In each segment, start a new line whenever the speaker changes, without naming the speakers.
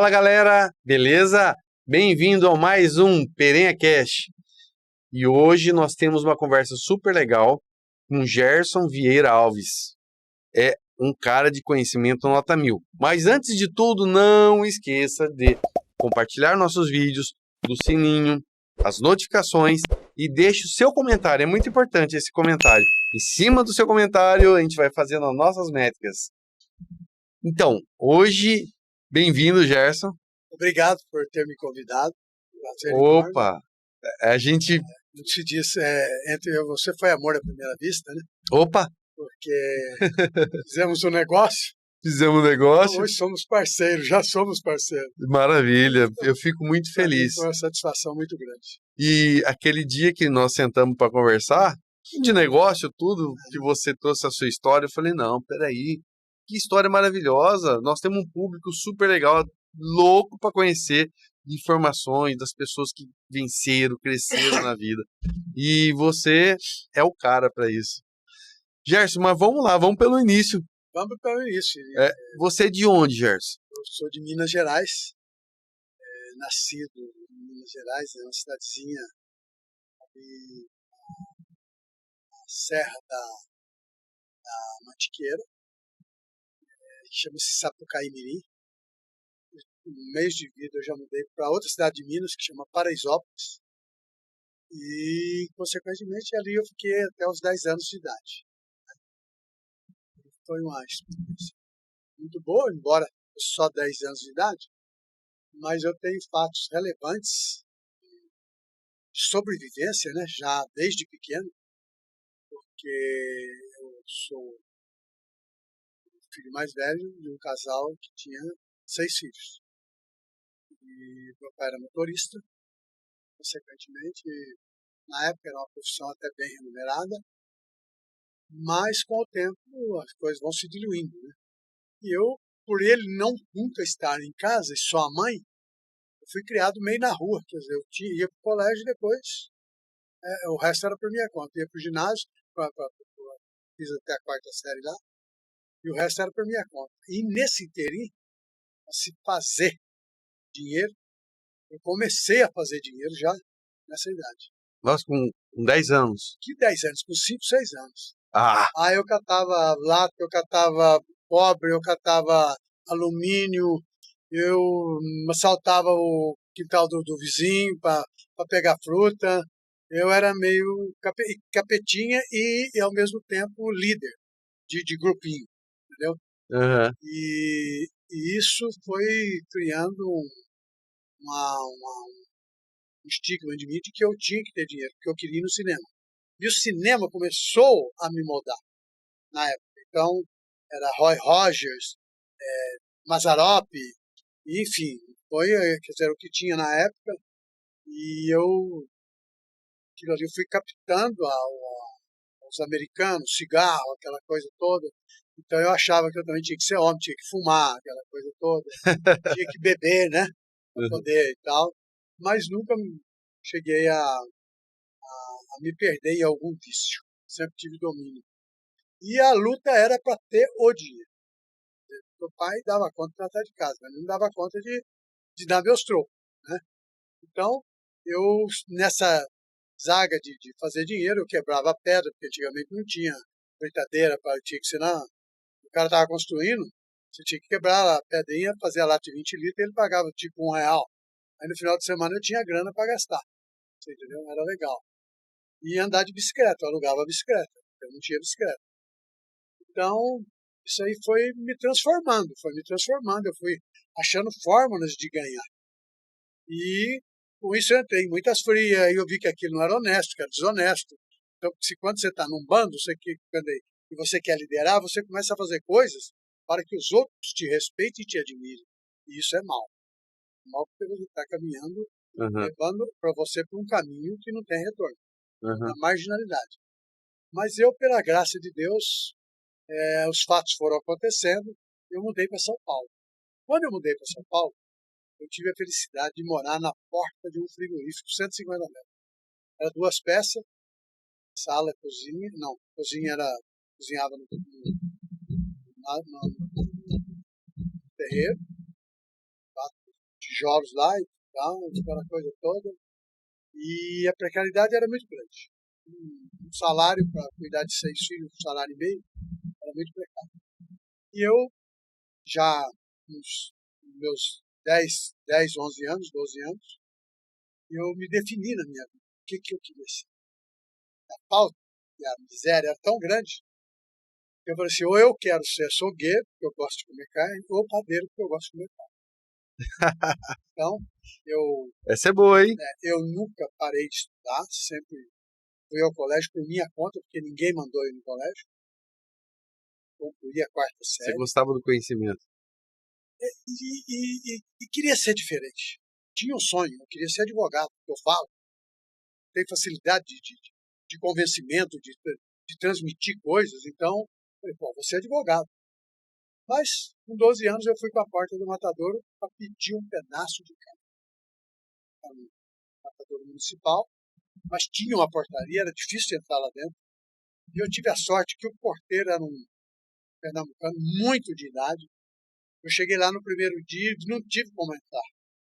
Fala galera, beleza? Bem-vindo a mais um Perenha Cash. E hoje nós temos uma conversa super legal com Gerson Vieira Alves. É um cara de conhecimento nota 1000. Mas antes de tudo, não esqueça de compartilhar nossos vídeos, do sininho, as notificações e deixe o seu comentário. É muito importante esse comentário. Em cima do seu comentário, a gente vai fazendo as nossas métricas. Então, hoje, bem-vindo, Gerson.
Obrigado por ter me convidado. Prazer enorme.
Opa, a gente...
Como se diz, entre eu e você foi amor à primeira vista, né?
Opa,
Porque fizemos um negócio,
fizemos um
então
negócio.
hoje somos parceiros, já somos parceiros.
Maravilha, eu fico muito
Para mim
feliz.
foi uma satisfação muito grande.
E aquele dia que nós sentamos para conversar, de negócio, tudo, que você trouxe a sua história, eu falei, não, peraí, que história maravilhosa. Nós temos um público super legal, louco para conhecer informações das pessoas que venceram, cresceram na vida. E você é o cara para isso. Gerson, mas vamos lá, vamos pelo início.
Vamos para o início.
Você é de onde, Gerson?
Eu sou de Minas Gerais, nascido em Minas Gerais, é uma cidadezinha ali na Serra da Mantiqueira, que chama-se Sapucaí-Mirim. Um mês de vida eu já mudei para outra cidade de Minas, que chama Paraisópolis. E, consequentemente, ali eu fiquei até os 10 anos de idade. Foi uma experiência muito boa, embora só 10 anos de idade, mas eu tenho fatos relevantes de sobrevivência, né, já desde pequeno, porque eu sou o filho mais velho de um casal que tinha 6 filhos. E meu pai era motorista, consequentemente, na época era uma profissão até bem remunerada, mas com o tempo as coisas vão se diluindo, né? E eu, por ele nunca estar em casa, e só a mãe, eu fui criado meio na rua, quer dizer, eu ia para o colégio e depois o resto era por minha conta. Eu ia para o ginásio, fiz até a 4ª série lá, e o resto era por minha conta. E nesse inteirinho, a se fazer dinheiro, eu comecei a fazer dinheiro já nessa idade.
Nossa, com 10 anos.
Que 10 anos? Com 5, 6 anos.
Ah,
Aí eu catava lata, eu catava cobre, eu catava alumínio, eu assaltava o quintal do vizinho para pegar fruta. Eu era meio capetinha e ao mesmo tempo líder de grupinho, entendeu?
uhum.
E isso foi criando um estigma de mim de que eu tinha que ter dinheiro, que eu queria ir no cinema. E o cinema começou a me moldar na época. Então, era Roy Rogers, Mazzaropi, enfim, foi, quer dizer, o que tinha na época, e aquilo ali eu fui captando aos americanos, cigarro, aquela coisa toda. Então eu achava que eu também tinha que ser homem, tinha que fumar, aquela coisa toda, tinha que beber, né, para poder e tal, mas nunca cheguei a me perder em algum vício, sempre tive domínio. E a luta era para ter o dinheiro. Meu pai dava conta de tratar de casa, mas não dava conta de dar meus trocos, né? Então, eu, nessa zaga de fazer dinheiro, eu quebrava a pedra, porque antigamente não tinha britadeira, tinha que ser o cara estava construindo, você tinha que quebrar a pedrinha, fazer a lata de 20 litros, e ele pagava tipo R$1. Aí no final de semana eu tinha grana para gastar, você entendeu? Era legal. E andar de bicicleta, eu alugava a bicicleta, eu não tinha bicicleta. Então, isso aí foi me transformando, eu fui achando fórmulas de ganhar. E com isso eu entrei em muitas frias, e eu vi que aquilo não era honesto, que era desonesto. Então, quando você está num bando, e você quer liderar, você começa a fazer coisas para que os outros te respeitem e te admirem. E isso é mal. Mal porque você está caminhando, levando para você para um caminho que não tem retorno, na marginalidade. Mas eu, pela graça de Deus, os fatos foram acontecendo, eu mudei para São Paulo. Quando eu mudei para São Paulo, eu tive a felicidade de morar na porta de um frigorífico, 150 metros. Era 2 peças, sala, cozinha. Não, cozinhava no terreiro, tijolos lá e tal, aquela coisa toda. E a precariedade era muito grande. Um salário para cuidar de 6 filhos, um salário e meio, era muito precário. E eu, já nos meus 11 anos, 12 anos, eu me defini na minha vida. O que eu queria ser? A falta e a miséria era tão grande que eu falei assim, ou eu quero ser açougueiro, porque eu gosto de comer carne, ou padeiro, porque eu gosto de comer carne. Então,
Essa é boa, hein?
eu nunca parei de estudar, sempre fui ao colégio por minha conta, porque ninguém mandou eu ir no colégio. Concluí a quarta
Você
série.
gostava do conhecimento.
E queria ser diferente. Tinha um sonho, eu queria ser advogado, eu falo. Tenho facilidade de convencimento, de transmitir coisas, então, falei, pô, vou ser advogado. Mas, com 12 anos, eu fui para a porta do matadouro para pedir um pedaço de carne. Era um matadouro municipal, mas tinha uma portaria, era difícil entrar lá dentro. E eu tive a sorte que o porteiro era um pernambucano muito de idade. Eu cheguei lá no primeiro dia e não tive como entrar.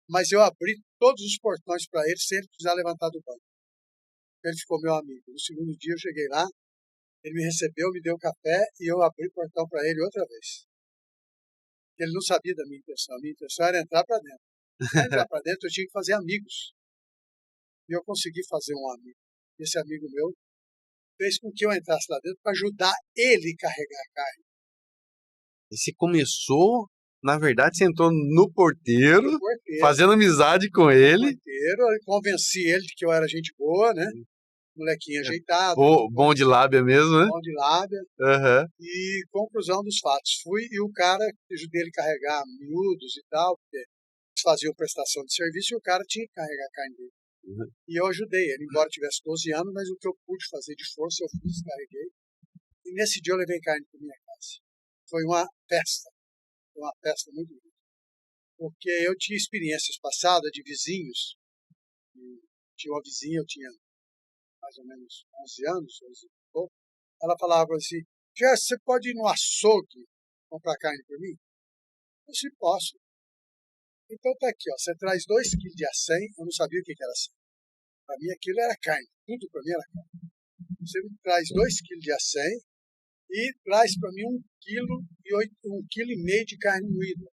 Mas eu abri todos os portões para ele sem ele precisar levantar do banco. Ele ficou meu amigo. No segundo dia eu cheguei lá, ele me recebeu, me deu café e eu abri o portão para ele outra vez. Ele não sabia da minha intenção. A minha intenção era entrar para dentro. Para entrar para dentro eu tinha que fazer amigos. E eu consegui fazer um amigo. Esse amigo meu fez com que eu entrasse lá dentro para ajudar ele a carregar a carne.
E você começou, na verdade, você entrou no porteiro, fazendo amizade com ele.
Eu convenci ele de que eu era gente boa, né? Molequinho ajeitado.
Bom de lábia mesmo, né?
Bom de lábia.
Uhum.
E conclusão dos fatos. Fui e o cara, ajudei ele a carregar miúdos e tal, porque eles faziam prestação de serviço e o cara tinha que carregar a carne dele. Uhum. E eu ajudei ele, embora tivesse 12 anos, mas o que eu pude fazer de força eu fiz, carreguei. E nesse dia eu levei carne para minha casa. Foi uma festa muito grande. Porque eu tinha experiências passadas de vizinhos. Tinha uma vizinha, eu tinha mais ou menos 11 anos, 11 e pouco. Ela falava assim, Gerson, você pode ir no açougue comprar carne por mim? Eu disse, posso. Então tá aqui, ó, você traz 2 quilos de acém, eu não sabia o que era acém. Para mim aquilo era carne, tudo para mim era carne. Você me traz 2 quilos de acém e traz para mim 1,5 kg de carne moída.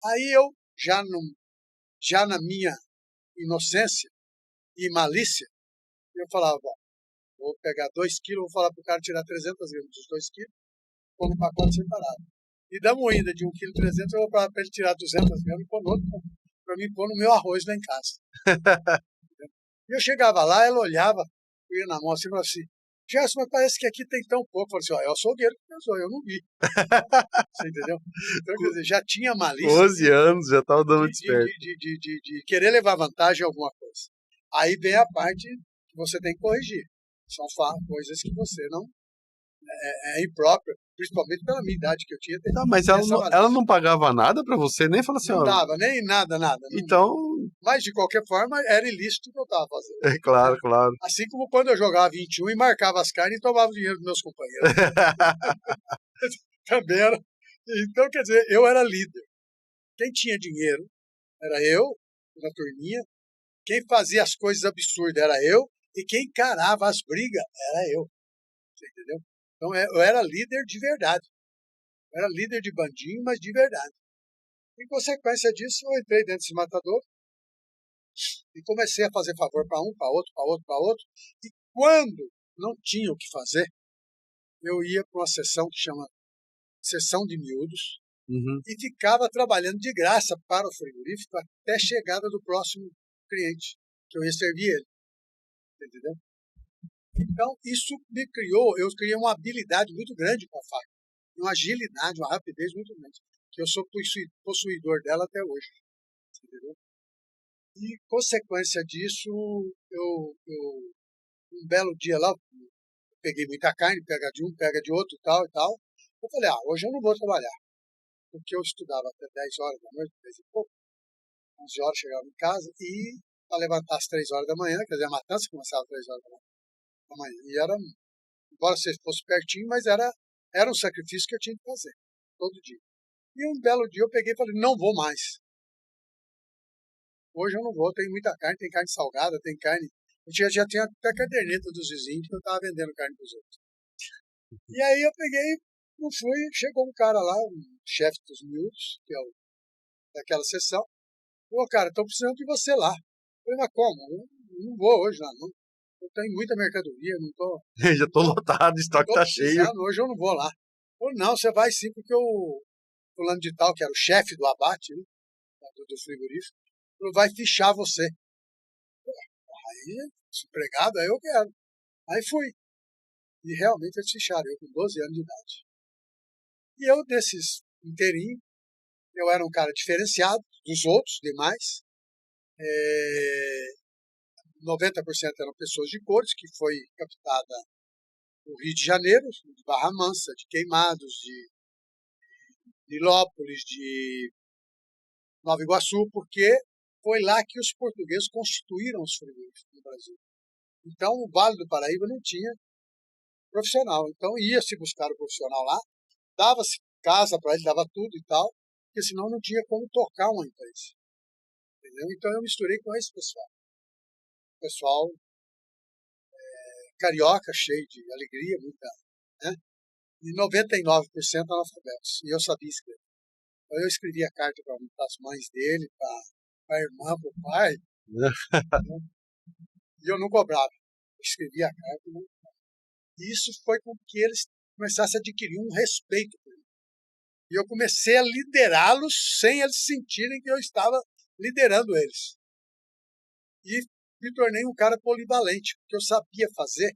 Aí eu, já na minha inocência e malícia, eu falava, bom, vou pegar 2 quilos, vou falar para o cara tirar 300 gramas dos 2 quilos, pôr no pacote separado. E da moída de 1,3 kg, eu vou falar para ele tirar 200 gramas e pôr no outro, para mim pôr no meu arroz lá em casa. E eu chegava lá, ela olhava, eu ia na mão assim e falava assim, Gerson, mas parece que aqui tem tão pouco. Eu falei assim, ó, eu sou açougueiro que pensou, eu não vi. Você entendeu? Então, quer dizer, já tinha malícia.
12 anos, já estava dando desperto.
De querer levar vantagem em alguma coisa. Aí vem a parte que você tem que corrigir. São coisas que você não... É impróprio, principalmente pela minha idade que eu tinha.
Tá, mas ela não pagava nada pra você, nem falava assim,
não dava, nem nada.
Então...
Mas, de qualquer forma, era ilícito o que eu estava fazendo.
É claro, claro.
Assim como quando eu jogava 21 e marcava as carnes e tomava o dinheiro dos meus companheiros. Também era. Então, quer dizer, eu era líder. Quem tinha dinheiro era eu, na turminha. Quem fazia as coisas absurdas era eu. E quem encarava as brigas era eu. Você entendeu? Então, eu era líder de verdade. Eu era líder de bandinho, mas de verdade. Em consequência disso, eu entrei dentro desse matador e comecei a fazer favor para um, para outro. E quando não tinha o que fazer, eu ia para uma sessão que chama Sessão de Miúdos, e ficava trabalhando de graça para o frigorífico até a chegada do próximo cliente, que eu ia servir ele. Entendeu? Então, isso eu criei uma habilidade muito grande com a faca, uma agilidade, uma rapidez muito grande, que eu sou possuidor dela até hoje. Entendeu? E, consequência disso, um belo dia lá, peguei muita carne, pega de um, pega de outro, tal e tal. Eu falei, hoje eu não vou trabalhar. Porque eu estudava até 10 horas da noite, 10 e pouco. 11 horas chegava em casa e para levantar às 3 horas da manhã, quer dizer, a matança começava às 3 horas da manhã. E era, embora fosse pertinho, mas era um sacrifício que eu tinha que fazer, todo dia. E um belo dia eu peguei e falei, não vou mais. Hoje eu não vou, tem muita carne, tem carne salgada, tem carne... Eu já tinha até caderneta dos vizinhos que eu estava vendendo carne para os outros. E aí eu peguei, não fui, chegou um cara lá, um chefe dos miúdos, que é o daquela sessão. Pô, cara, estou precisando de você lá. Eu falei, mas como? Eu não vou hoje lá, não. Eu tenho muita mercadoria, não estou...
Já tô lotado, o estoque tá cheio.
Hoje eu não vou lá. Ou não, você vai sim, porque o fulano de tal, que era o chefe do abate, né, do frigorífico, falou, vai fichar você. Aí, desempregado, aí eu quero. Aí fui. E realmente eles ficharam, eu com 12 anos de idade. E eu, desses inteirinho, eu era um cara diferenciado dos outros demais. 90% eram pessoas de cores, que foi captada no Rio de Janeiro, de Barra Mansa, de Queimados, de Nilópolis, de Nova Iguaçu, porque foi lá que os portugueses constituíram os frigoríficos no Brasil. Então, o Vale do Paraíba não tinha profissional. Então, ia-se buscar o profissional lá, dava-se casa para ele, dava tudo e tal, porque senão não tinha como tocar uma empresa. Entendeu? Então, eu misturei com esse pessoal. Pessoal carioca, cheio de alegria, muita, né? E 99% analfabetos. E eu sabia escrever. Então, eu escrevia carta para as mães dele, para a irmã, para o pai, né? E eu não cobrava. Eu escrevia a carta. Né? E isso foi com que eles começassem a adquirir um respeito por mim. E eu comecei a liderá-los sem eles sentirem que eu estava liderando eles. E me tornei um cara polivalente, porque eu sabia fazer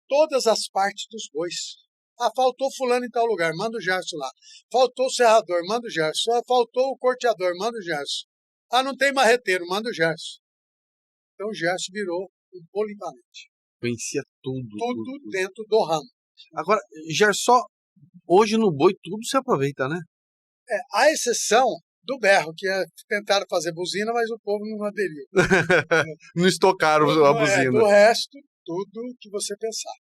todas as partes dos bois. Ah, faltou fulano em tal lugar, manda o Gerson lá. Faltou o serrador, manda o Gerson. Ah, faltou o corteador, manda o Gerson. Ah, não tem marreteiro, manda o Gerson. Então o Gerson virou um polivalente.
Conhecia tudo.
Tudo dentro do ramo.
Agora, Gerson, hoje no boi tudo se aproveita, né?
A exceção do berro, que tentaram fazer buzina, mas o povo não aderiu.
Não estocaram a buzina.
Do resto, tudo que você pensar.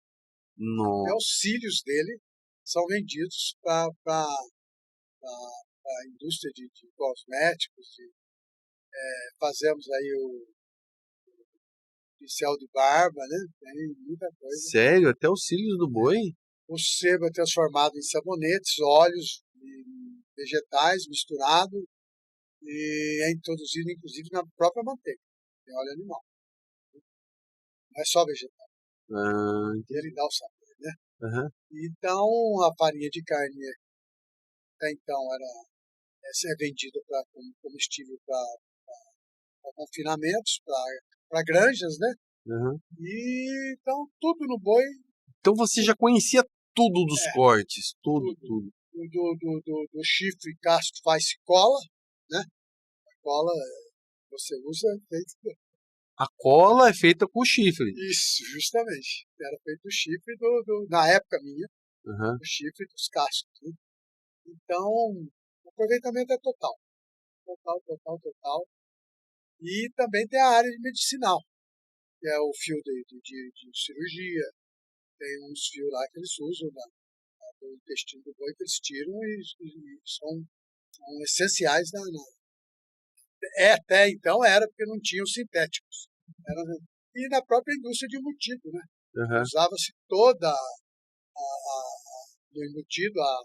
Nossa.
Os cílios dele são vendidos para a indústria de cosméticos. Fazemos aí o pincel de barba, né? Tem muita coisa.
Sério? Até os cílios do boi?
O sebo é transformado em sabonetes, óleos vegetais misturados e é introduzido inclusive na própria manteiga. Tem óleo animal. Não é só vegetal. Ele dá o sabor, né?
Uhum.
Então, a farinha de carne até então é vendida como comestível para confinamentos, para granjas, né?
Uhum.
E então tudo no boi.
Então você já conhecia tudo dos cortes, tudo.
Do chifre e casco faz cola, né? A cola você usa feito.
A cola é feita com chifre.
Isso, justamente. Era feito do chifre na época minha, do chifre dos cascos. Né? Então, o aproveitamento é total. Total. E também tem a área de medicinal, que é o fio de cirurgia. Tem uns fios lá que eles usam do intestino do boi, que eles tiram e são essenciais até então era, porque não tinham sintéticos. E na própria indústria de embutido, né? Usava-se toda do embutido, a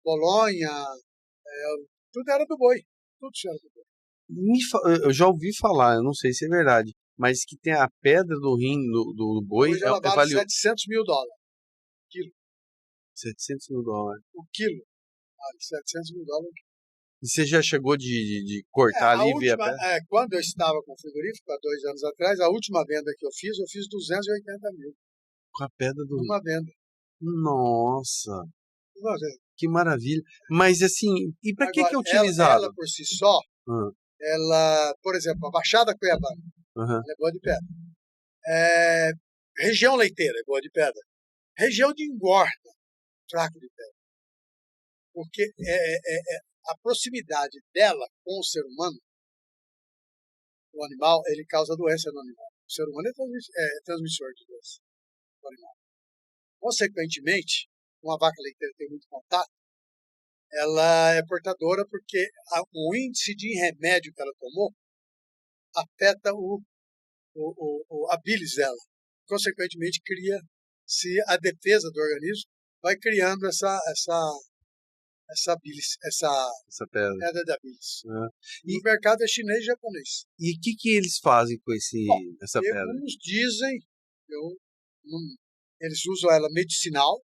bolonha, tudo era do boi. Tudo era do boi.
Eu já ouvi falar, eu não sei se é verdade, mas que tem a pedra do rim do boi.
Hoje ela vale $700 mil. Quilo.
$700 mil.
O quilo vale $700 mil.
E você já chegou de cortar ali e ver a pedra?
Quando eu estava com o frigorífico, há 2 anos atrás, a última venda que eu fiz 280 mil.
Com a pedra do rim?
Uma venda.
Nossa!
Uma venda.
Que maravilha. Mas assim, e para que é utilizado?
Ela por si só, ela, por exemplo, a Baixada Cuiabana, ela é boa de pedra. Região leiteira é boa de pedra. Região de engorda, fraco de pedra. Porque a proximidade dela com o ser humano, o animal, ele causa doença no animal. O ser humano é transmissor de doença no animal. Consequentemente, uma vaca leiteira tem muito contato, ela é portadora porque o índice de remédio que ela tomou afeta a bilis dela. Consequentemente, cria-se a defesa do organismo, vai criando essa bilis,
Essa pedra.
pedra da bilis.
É.
E o mercado é chinês e japonês.
E o que eles fazem com essa pedra?
Alguns dizem, eles usam ela medicinal,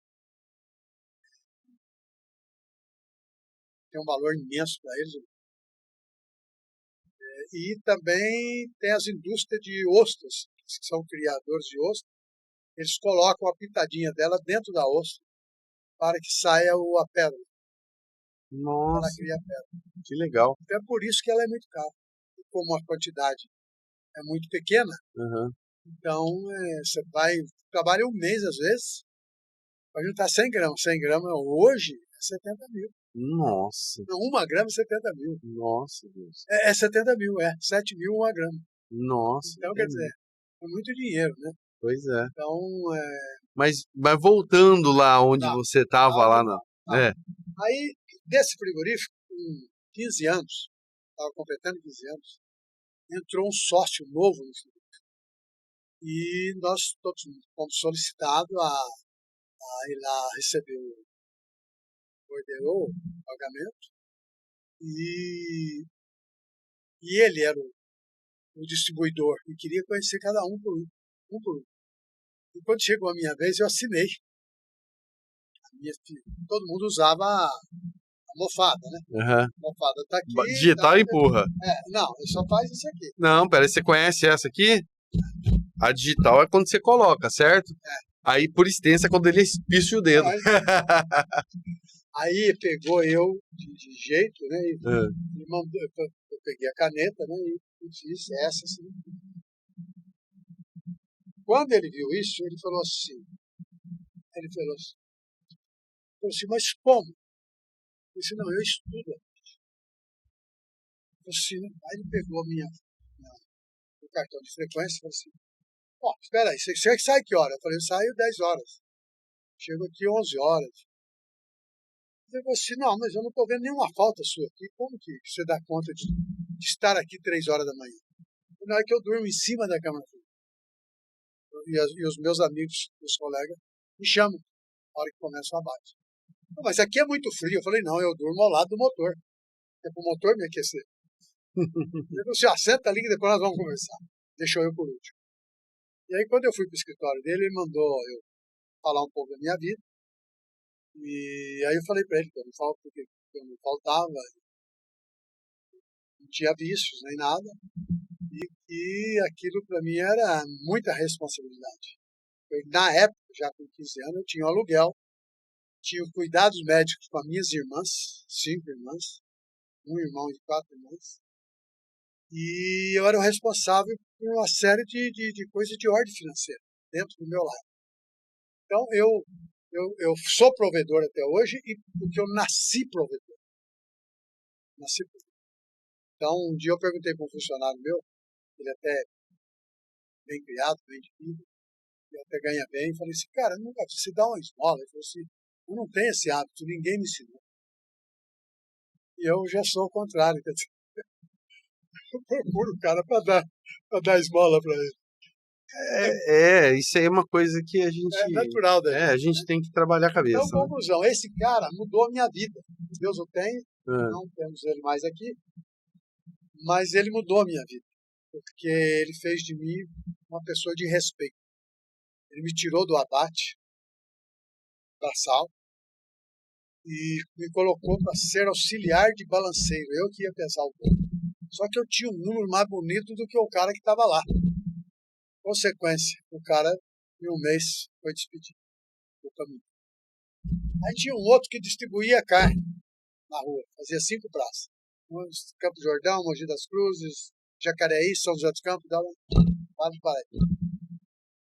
tem um valor imenso para eles. E também tem as indústrias de ostras, que são criadores de ostra. Eles colocam a pitadinha dela dentro da ostra para que saia a pérola.
Nossa,
Ela cria a pérola.
que legal.
Então é por isso que ela é muito cara. E como a quantidade é muito pequena,
Uhum.
então você trabalha um mês às vezes, para juntar 100 gramas. 100 gramas hoje é 70 mil.
Nossa.
Não, 1 grama é 70 mil.
Nossa, Deus.
É 70 mil, 7 mil 1 grama.
Nossa.
Então, quer dizer, é muito dinheiro, né?
Pois é.
Então,
Mas voltando lá onde
Tá.
você estava lá na.
Tá.
É.
Aí, desse frigorífico, com 15 anos, estava completando 15 anos, entrou um sócio novo no frigorífico. E nós todos fomos solicitados a ir lá receber ordenou o pagamento. E ele era o distribuidor e queria conhecer cada um por um. E quando chegou a minha vez, eu assinei. Todo mundo usava a almofada, né?
Uhum.
A almofada tá aqui.
Digital
tá,
empurra.
Não, ele só faz isso aqui.
Não, peraí, você conhece essa aqui? A digital é quando você coloca, certo? Aí, por extensa, é quando ele espicha o dedo.
Aí pegou eu de jeito, né? E me mandou, eu peguei a caneta, né? E fiz essa assim. Quando ele viu isso, ele falou assim, mas como? Eu disse, não, eu estudo. Assim, aí ele pegou o cartão de frequência e falou assim, espera aí, você sai que hora? Eu falei, eu saio 10 horas. Chego aqui 11 horas. Ele falou assim, não, mas eu não estou vendo nenhuma falta sua aqui. Como que você dá conta de estar aqui 3 horas da manhã? Na hora que eu durmo em cima da cama. E os meus amigos, os colegas, me chamam na hora que começa o abate. Mas aqui é muito frio. Eu falei, não, eu durmo ao lado do motor. É para o motor me aquecer. Ele falou assim, senta ali que depois nós vamos conversar. Deixou eu por último. E aí, quando eu fui para o escritório dele, ele mandou eu falar um pouco da minha vida. E aí eu falei para ele que eu não faltava, não tinha vícios nem nada. E aquilo para mim era muita responsabilidade. Na época, já com 15 anos, eu tinha um aluguel, tinha cuidados médicos com as minhas irmãs, 5 irmãs, um irmão e 4 irmãs. E eu era o responsável por uma série de coisas de ordem financeira dentro do meu lar. Então, eu sou provedor até hoje e porque eu nasci provedor. Então, um dia eu perguntei para um funcionário meu, ele até bem criado, bem de vida, ele até ganha bem, e falei assim, cara, nunca você dá uma esmola. Ele falou assim, eu não tenho esse hábito, ninguém me ensinou. E eu já sou o contrário, quer dizer, eu procuro o cara para dar esmola para ele.
Isso aí é uma coisa que a gente.
É natural da gente.
A gente tem que trabalhar a cabeça.
Então, conclusão, esse cara mudou a minha vida. Deus o tem, não temos ele mais aqui, mas ele mudou a minha vida, porque ele fez de mim uma pessoa de respeito. Ele me tirou do abate braçal e me colocou para ser auxiliar de balanceiro. Eu que ia pesar o corpo. Só que eu tinha um número mais bonito do que o cara que estava lá. Consequência, o cara, em um mês, foi despedido do caminho. Aí tinha um outro que distribuía carne na rua, fazia 5 praças. Campo do Jordão, Mogi das Cruzes, Jacareí, São José dos Campos, Vale do Paraíba.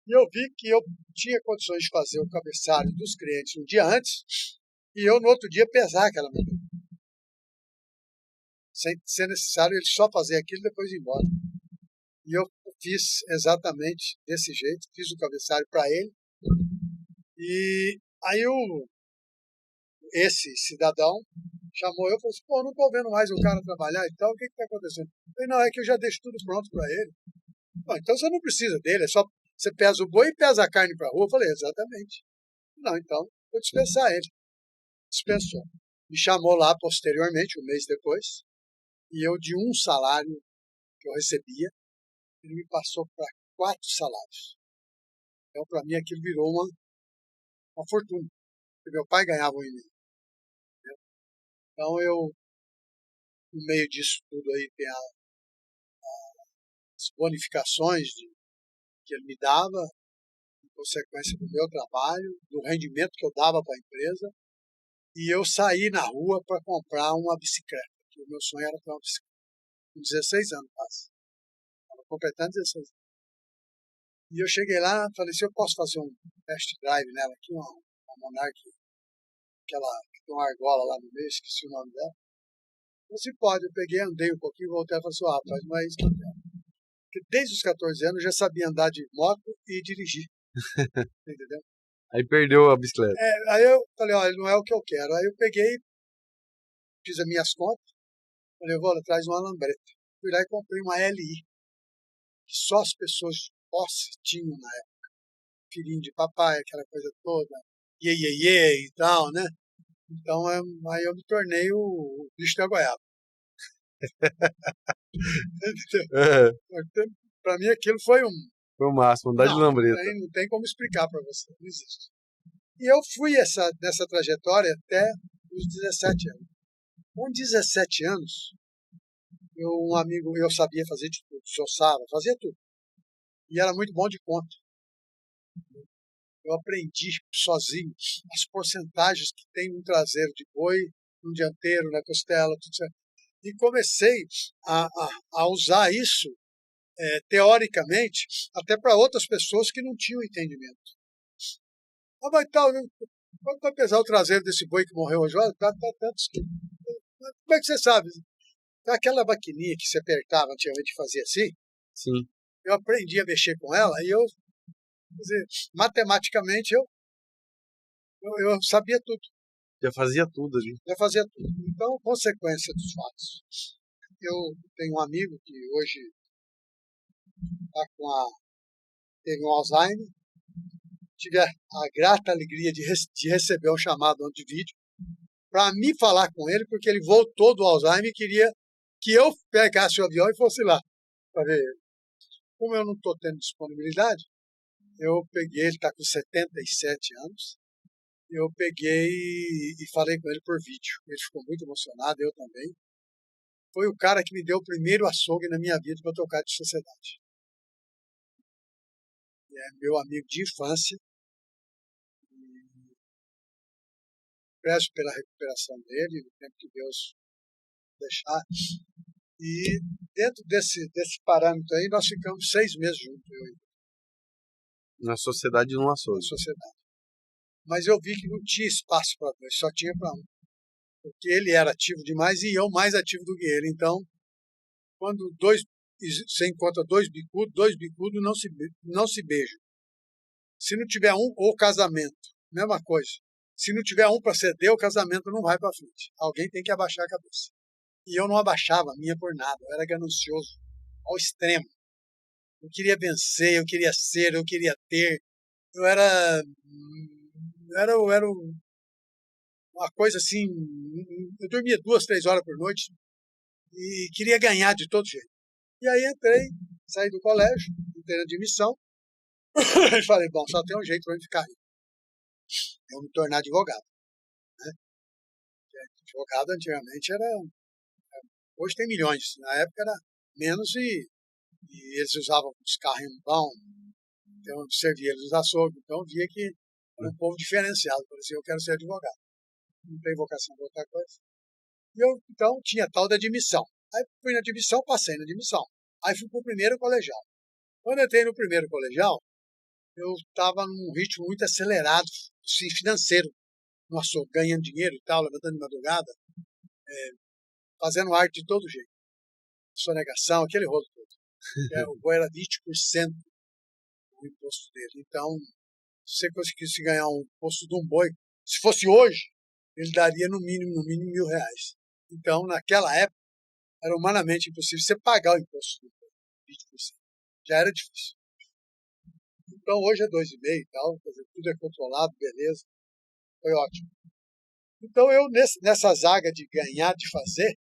E eu vi que eu tinha condições de fazer o cabeçalho dos clientes um dia antes e eu, no outro dia, pesar aquela medida. Sem ser necessário ele só fazer aquilo e depois ir embora. E eu fiz exatamente desse jeito, fiz o cabeçalho para ele. E aí esse cidadão chamou eu e falou assim, pô, não estou vendo mais o cara trabalhar e tal, o que está acontecendo? Eu falei, não, é que eu já deixo tudo pronto para ele. Bom, então você não precisa dele, é só você pesa o boi e pesa a carne para a rua. Eu falei, exatamente. Não, então vou dispensar ele. Dispensou. Me chamou lá posteriormente, um mês depois, e eu de um salário que eu recebia, ele me passou para 4 salários. Então, para mim, aquilo virou uma fortuna. Porque meu pai ganhava um e-mail. Então, eu, no meio disso tudo aí, tem as bonificações que ele me dava, em consequência do meu trabalho, do rendimento que eu dava para a empresa, e eu saí na rua para comprar uma bicicleta, que o meu sonho era ter uma bicicleta. Com 16 anos, quase. Estava completando 16 anos. E eu cheguei lá, falei, se eu posso fazer um test drive nela aqui, uma Monarch, aquela que tem uma argola lá no meio, esqueci o nome dela. Eu disse, pode, eu peguei, andei um pouquinho, voltei e falei assim, rapaz, não é isso que eu quero. Porque desde os 14 anos eu já sabia andar de moto e dirigir. Entendeu?
Aí perdeu a bicicleta.
Aí eu falei, olha, não é o que eu quero. Aí eu peguei, fiz as minhas contas, falei, eu vou lá atrás de uma lambreta. Fui lá e comprei uma LI, que só as pessoas de posse tinham na época. Filhinho de papai, aquela coisa toda, iê, iê, iê e tal, né? Então, aí eu me tornei o bicho da goiaba.
É,
Para mim, aquilo foi um...
foi o máximo, andar de
Não,
lambreta.
não tem como explicar para você, não existe. E eu fui nessa trajetória até os 17 anos. Com 17 anos, um amigo, eu sabia fazer de tudo, soçava, fazia tudo. E era muito bom de conta. Eu aprendi sozinho as porcentagens que tem no traseiro de boi, no dianteiro, na costela, tudo certo. E comecei a usar isso, teoricamente, até para outras pessoas que não tinham entendimento. Ah, mas tal, quanto vai pesar o traseiro desse boi que morreu hoje? Olha, tá tantos quilos. Como é que você sabe? Aquela maquininha que você apertava antigamente e fazia assim,
Sim.
eu aprendi a mexer com ela e eu, quer dizer, matematicamente, eu sabia tudo.
Já fazia tudo ali.
Já fazia tudo. Então, consequência dos fatos. Eu tenho um amigo que hoje está teve um Alzheimer. Tive a grata alegria de receber um chamado de vídeo para me falar com ele, porque ele voltou do Alzheimer e queria que eu pegasse o avião e fosse lá para ver ele. Como eu não estou tendo disponibilidade, eu peguei, ele está com 77 anos, eu peguei e falei com ele por vídeo. Ele ficou muito emocionado, eu também. Foi o cara que me deu o primeiro açougue na minha vida para tocar de sociedade. É meu amigo de infância. Prezo pela recuperação dele, o tempo que Deus deixar. E dentro desse parâmetro aí, nós ficamos 6 meses juntos, eu e ele,
Na sociedade não
na
açougue.
sociedade. Mas eu vi que não tinha espaço para dois, só tinha para um. Porque ele era ativo demais e eu mais ativo do que ele. Então, quando você encontra dois bicudos não se beijam. Se não tiver um, ou casamento, mesma coisa. Se não tiver um para ceder, o casamento não vai para frente. Alguém tem que abaixar a cabeça. E eu não abaixava a minha por nada. Eu era ganancioso ao extremo. Eu queria vencer, eu queria ser, eu queria ter. Eu era uma coisa assim. Eu dormia 2, 3 horas por noite e queria ganhar de todo jeito. E aí entrei, saí do colégio, entrei na admissão e falei, bom, só tem um jeito para eu ficar rico. Eu me tornar advogado. Né? Advogado antigamente era... Hoje tem milhões. Na época era menos e eles usavam os carros bons, então eu servia eles os açougues. Então eu via que era um povo diferenciado. Eu assim, eu quero ser advogado. Não tem vocação para outra coisa. E eu, então, tinha tal da admissão. Aí fui na admissão, passei na admissão. Aí fui para o primeiro colegial. Quando eu entrei no primeiro colegial, eu estava num ritmo muito acelerado, assim, financeiro, no açougue, ganhando dinheiro e tal, levantando de madrugada, fazendo arte de todo jeito. Sonegação, aquele rolo todo. O boi era 20% do imposto dele. Então, se você conseguisse ganhar um imposto de um boi, se fosse hoje, ele daria no mínimo R$ 1.000. Então, naquela época, era humanamente impossível você pagar o imposto de 20%. Já era difícil. Então, hoje é 2,5% e tal, quer dizer, tudo é controlado, beleza. Foi ótimo. Então, eu, nessa zaga de ganhar, de fazer,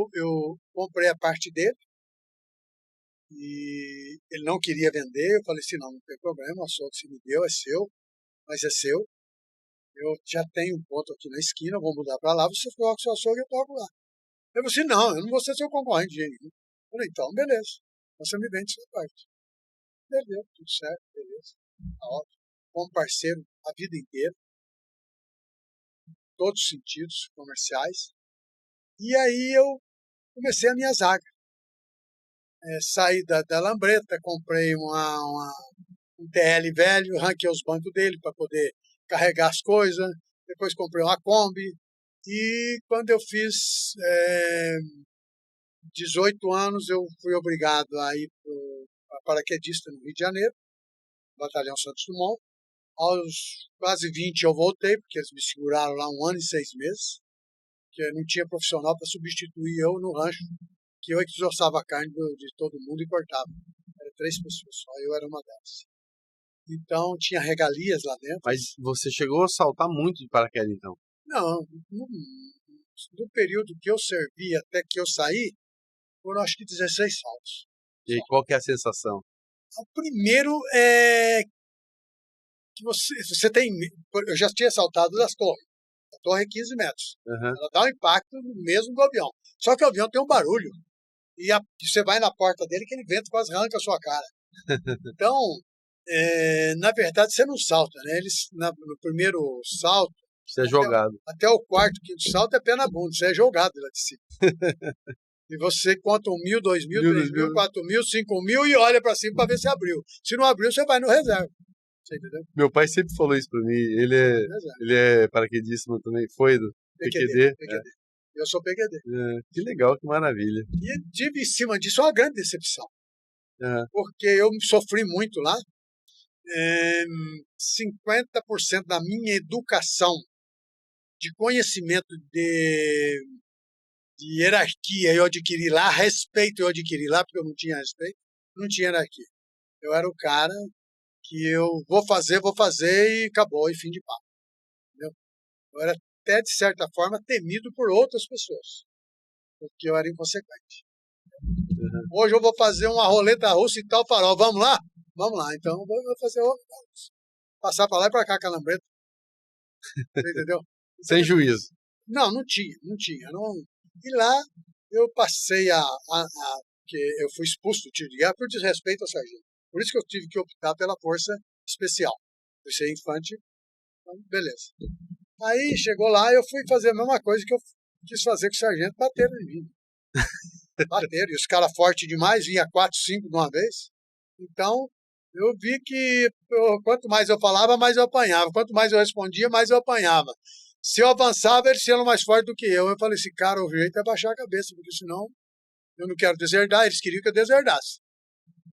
eu comprei a parte dele e ele não queria vender. Eu falei assim, não tem problema, o açougue que você me deu é seu, mas é seu. Eu já tenho um ponto aqui na esquina, vou mudar para lá, você coloca o seu açougue e eu toco lá. Eu falei assim, não, eu não vou ser seu concorrente de jeito nenhum. Eu falei, então, beleza, você me vende sua parte. Beleza, tudo certo, beleza, tá ótimo. Como parceiro a vida inteira, todos os sentidos comerciais. E aí eu comecei a minha zaga. Saí da Lambreta, comprei um TL velho, ranquei os bancos dele para poder carregar as coisas. Depois comprei uma Kombi. E quando eu fiz 18 anos, eu fui obrigado a ir para paraquedista no Rio de Janeiro, Batalhão Santos Dumont. Aos quase 20 eu voltei, porque eles me seguraram lá 1 ano e 6 meses, porque não tinha profissional para substituir eu no rancho, que eu é que desossava a carne de todo mundo e cortava. Eram 3 pessoas só, eu era uma delas. Então, tinha regalias lá dentro.
Mas você chegou a saltar muito de paraquedas, então?
Não, no período que eu servi até que eu saí, foram acho que 16 saltos.
E aí, qual que é a sensação?
O primeiro é que você tem... Eu já tinha saltado das torres. A torre é 15 metros. Ela dá um impacto mesmo do avião. Só que o avião tem um barulho. E você vai na porta dele que ele vento quase arranca a sua cara. Então, na verdade, você não salta, né? No primeiro salto...
Você é jogado.
Até o quarto, quinto salto é pé na bunda. Você é jogado lá de cima. E você conta 1.000, 2.000, 3.000, 4.000, 5.000 e olha para cima para ver se abriu. Se não abriu, você vai no reserva. Você entendeu?
Meu pai sempre falou isso para mim. Ele é paraquedista, mas também foi do PQD.
Eu sou PQD.
Que legal, que maravilha.
E tive em cima disso uma grande decepção. Porque eu sofri muito lá. 50% da minha educação de conhecimento de hierarquia eu adquiri lá, respeito eu adquiri lá, porque eu não tinha respeito, não tinha hierarquia. Eu era o cara que eu vou fazer e acabou, e fim de papo. Entendeu? Eu era até, de certa forma, temido por outras pessoas, porque eu era inconsequente. Hoje eu vou fazer uma roleta russa e tal, farol, vamos lá? Vamos lá, então eu vou fazer passar para lá e para cá, Calambreta. Entendeu?
Sem juízo.
Não tinha. E lá eu passei que eu fui expulso do tiro de guerra por desrespeito ao sargento. Por isso que eu tive que optar pela força especial. Eu ser infante, então beleza. Aí chegou lá e eu fui fazer a mesma coisa que eu quis fazer com o sargento, bateram em mim. Bateram, e os caras fortes demais, vinha 4, 5 de uma vez. Então, eu vi que quanto mais eu falava, mais eu apanhava. Quanto mais eu respondia, mais eu apanhava. Se eu avançava, eles eram mais fortes do que eu. Eu falei assim, cara, o jeito é baixar a cabeça, porque senão eu não quero deserdar. Eles queriam que eu deserdasse.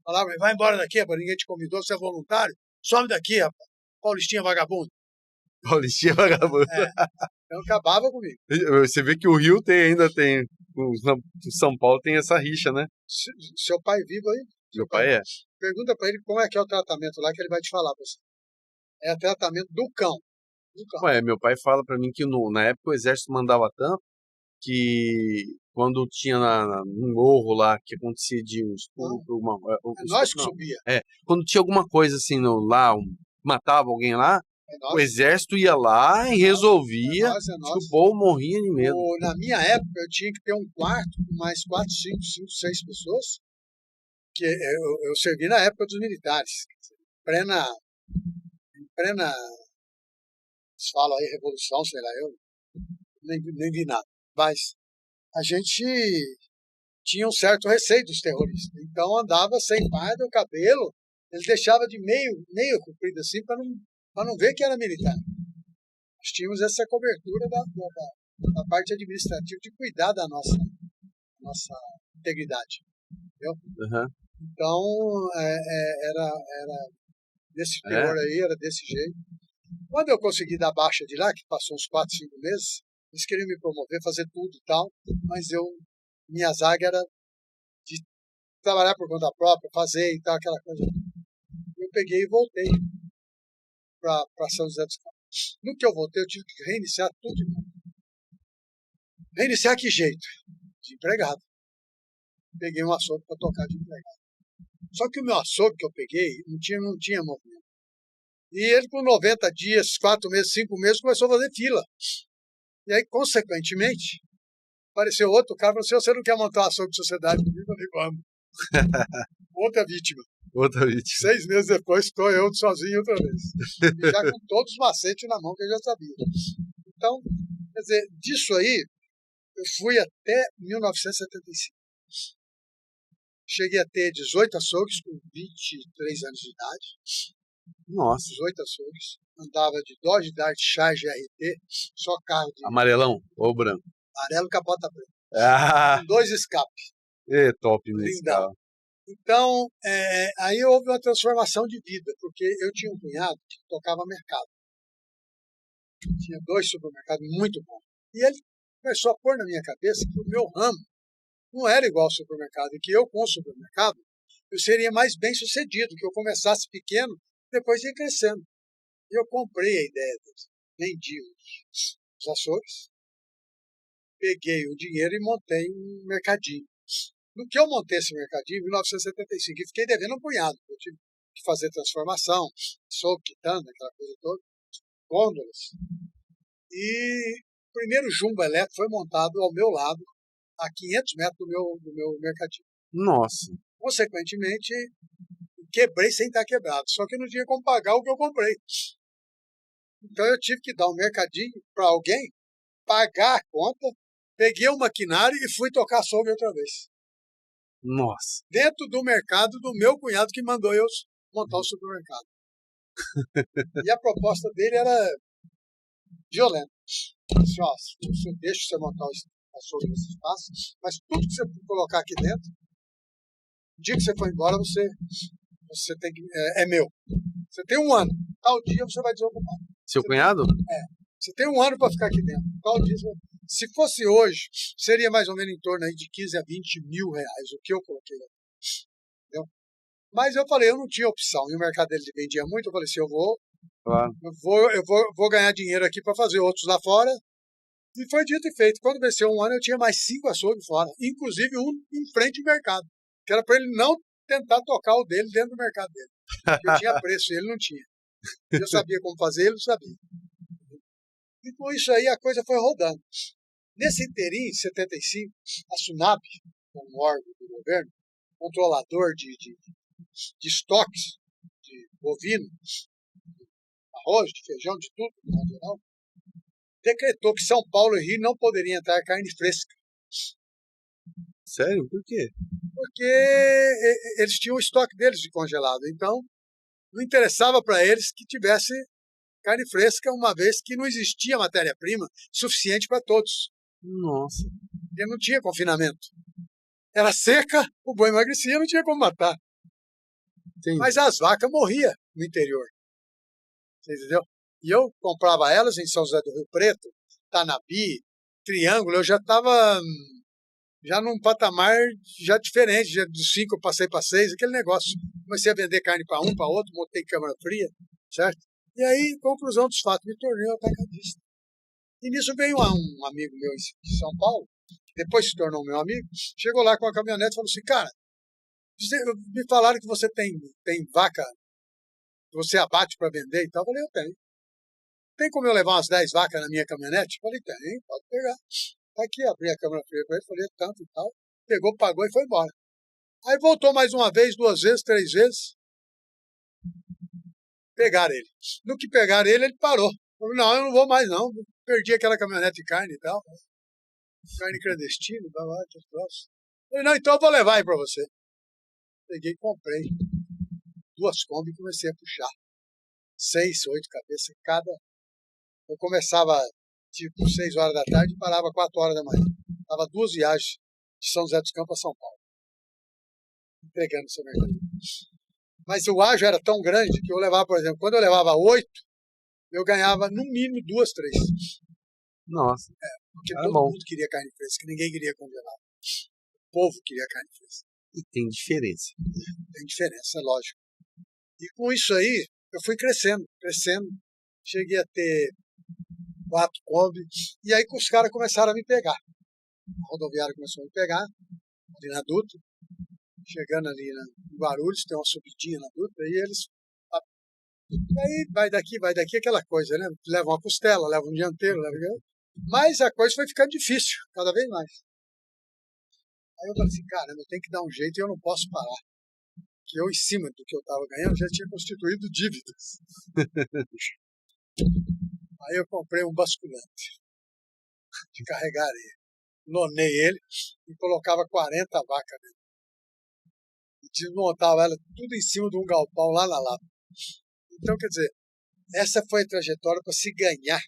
Falavam, vai embora daqui, rapaz, ninguém te convidou, você é voluntário. Some daqui, rapaz. Paulistinha vagabundo.
Paulistinha vagabundo.
Então acabava comigo.
Você vê que o Rio ainda tem. O São Paulo tem essa rixa, né?
Seu pai é vivo aí?
Meu pai é.
Pergunta para ele como é que é o tratamento lá, que ele vai te falar pra você. É tratamento do cão.
Meu pai fala para mim que na época o exército mandava tanto que quando tinha no morro lá que acontecia de um estupro,
nós que subia.
Quando tinha alguma coisa assim matava alguém lá, o exército ia lá e resolvia. O povo morria de medo.
Na minha época eu tinha que ter um quarto com mais 4, 5, 6 pessoas. Que eu servi na época dos militares. Plena eles falam aí, revolução, sei lá, eu nem vi nada. Mas a gente tinha um certo receio dos terroristas. Então andava sem farda, o cabelo, eles deixavam de meio comprido assim, para não ver que era militar. Nós tínhamos essa cobertura da parte administrativa de cuidar da nossa integridade. Entendeu? Então, era desse teor aí, era desse jeito. Quando eu consegui dar baixa de lá, que passou uns 4, 5 meses, eles queriam me promover, fazer tudo e tal, mas minha zaga era de trabalhar por conta própria, fazer e tal, aquela coisa. Eu peguei e voltei para São José dos Campos. No que eu voltei, eu tive que reiniciar tudo de novo. Reiniciar que jeito? De empregado. Peguei um açougue para tocar de empregado. Só que o meu açougue que eu peguei não tinha movimento. E ele, com 90 dias, 4 meses, 5 meses, começou a fazer fila. E aí, consequentemente, apareceu outro cara e falou assim: você não quer montar um açougue de sociedade comigo? Eu falei: vamos. Outra vítima.
Outra vítima.
6 meses depois, estou eu sozinho outra vez. E já com todos os macetes na mão que eu já sabia. Então, quer dizer, disso aí, eu fui até 1975. Cheguei a ter 18 açougues com 23 anos de idade.
Nossa.
18 açougues. Andava de Dodge Dart Charge RT, só carro de...
Amarelão ou branco?
Amarelo, capota preta.
Ah!
Com 2 escapes.
É top nesse carro.
Então, aí houve uma transformação de vida, porque eu tinha um cunhado que tocava mercado. Tinha 2 supermercados muito bons. E ele começou a pôr na minha cabeça que o meu ramo não era igual ao supermercado, e que eu, com o supermercado, eu seria mais bem sucedido, que eu começasse pequeno, depois ia crescendo. E eu comprei a ideia deles. Vendi os açougues, peguei o dinheiro e montei um mercadinho. No que eu montei esse mercadinho, em 1975, e fiquei devendo um punhado. Eu tive que fazer transformação, açougue, quitanda, aquela coisa toda, gôndolas. E o primeiro jumbo elétrico foi montado ao meu lado, a 500 metros do meu mercadinho.
Nossa.
Consequentemente, quebrei sem estar quebrado, só que eu não tinha como pagar o que eu comprei. Então eu tive que dar um mercadinho para alguém, pagar a conta, peguei o maquinário e fui tocar açougue outra vez.
Nossa.
Dentro do mercado do meu cunhado que mandou eu montar o supermercado. E a proposta dele era violenta. Assim, ó, eu deixo você montar o açougue nesse espaço, mas tudo que você colocar aqui dentro, no dia que você for embora, você tem que. É meu. Você tem 1 ano. Tal dia você vai desocupar.
Seu cunhado?
Você tem 1 ano para ficar aqui dentro. Tal dia você vai... Se fosse hoje, seria mais ou menos em torno aí de 15 a 20 mil reais, o que eu coloquei aqui. Entendeu? Mas eu falei, eu não tinha opção. E o mercado dele vendia muito, eu falei assim, eu vou ganhar dinheiro aqui para fazer outros lá fora. E foi dito e feito. Quando venceu 1 ano, eu tinha mais 5 açougues fora, inclusive um em frente ao mercado, que era para ele não tentar tocar o dele dentro do mercado dele. Porque eu tinha preço e ele não tinha. Eu sabia como fazer, ele não sabia. E com isso aí a coisa foi rodando. Nesse inteirinho, em 75, a SUNAB, um órgão do governo, controlador de estoques de bovino, de arroz, de feijão, de tudo, no modo geral, decretou que São Paulo e Rio não poderiam entrar carne fresca.
Sério? Por quê?
Porque eles tinham o estoque deles de congelado. Então, não interessava para eles que tivesse carne fresca, uma vez que não existia matéria-prima suficiente para todos.
Nossa.
Porque não tinha confinamento. Era seca, o boi emagrecia, não tinha como matar.
Entendi.
Mas as vacas morriam no interior. Você entendeu? E eu comprava elas em São José do Rio Preto, Tanapi, Triângulo. Eu já estava já num patamar já diferente. Já dos 5 eu passei para 6, aquele negócio. Comecei a vender carne para um, para outro, montei câmara fria, certo? E aí, conclusão dos fatos, me tornei um atacadista. E nisso veio um amigo meu de São Paulo, depois se tornou meu amigo, chegou lá com a caminhonete e falou assim, cara, me falaram que você tem vaca, que você abate para vender e tal. Eu falei, eu tenho. Tem como eu levar umas 10 vacas na minha caminhonete? Eu falei, tem, pode pegar. Tá aqui, abri a câmera fria para ele, falei, tanto e tal. Pegou, pagou e foi embora. Aí voltou mais uma vez, 2 vezes, 3 vezes. Pegaram ele. No que pegaram ele, ele parou. Falei, não, eu não vou mais não. Perdi aquela caminhonete de carne e tal. Carne clandestina, blá, blá, tudo próximo. Falei, não, então eu vou levar aí para você. Peguei e comprei 2 Kombi e comecei a puxar. 6, 8 cabeças cada. Eu começava tipo 6 horas da tarde e parava 4 horas da manhã. Dava 2 viagens de São José dos Campos a São Paulo. Entregando essa mercadoria. Mas o ágio era tão grande que eu levava, por exemplo, quando eu levava 8, eu ganhava no mínimo 2, 3.
Nossa,
Porque
era
todo
bom.
mundo queria carne fresca, ninguém queria congelado. O povo queria carne fresca.
E tem diferença.
Tem diferença, é lógico. E com isso aí, eu fui crescendo. Cheguei a ter 4 Kombi. E aí os caras começaram a me pegar. A rodoviária começou a me pegar, ali na Dutra. Chegando ali em Guarulhos, tem uma subidinha na Dutra, e eles... Aí vai daqui, aquela coisa, né? Leva uma costela, leva um dianteiro, mas a coisa foi ficando difícil, cada vez mais. Aí eu falei assim, caramba, eu tenho que dar um jeito e eu não posso parar. Que eu, em cima do que eu estava ganhando, já tinha constituído dívidas. Aí eu comprei um basculante de carregar areia. Lonei ele e colocava 40 vacas dentro. E desmontava ela tudo em cima de um galpão lá na Lapa. Então, quer dizer, essa foi a trajetória para se ganhar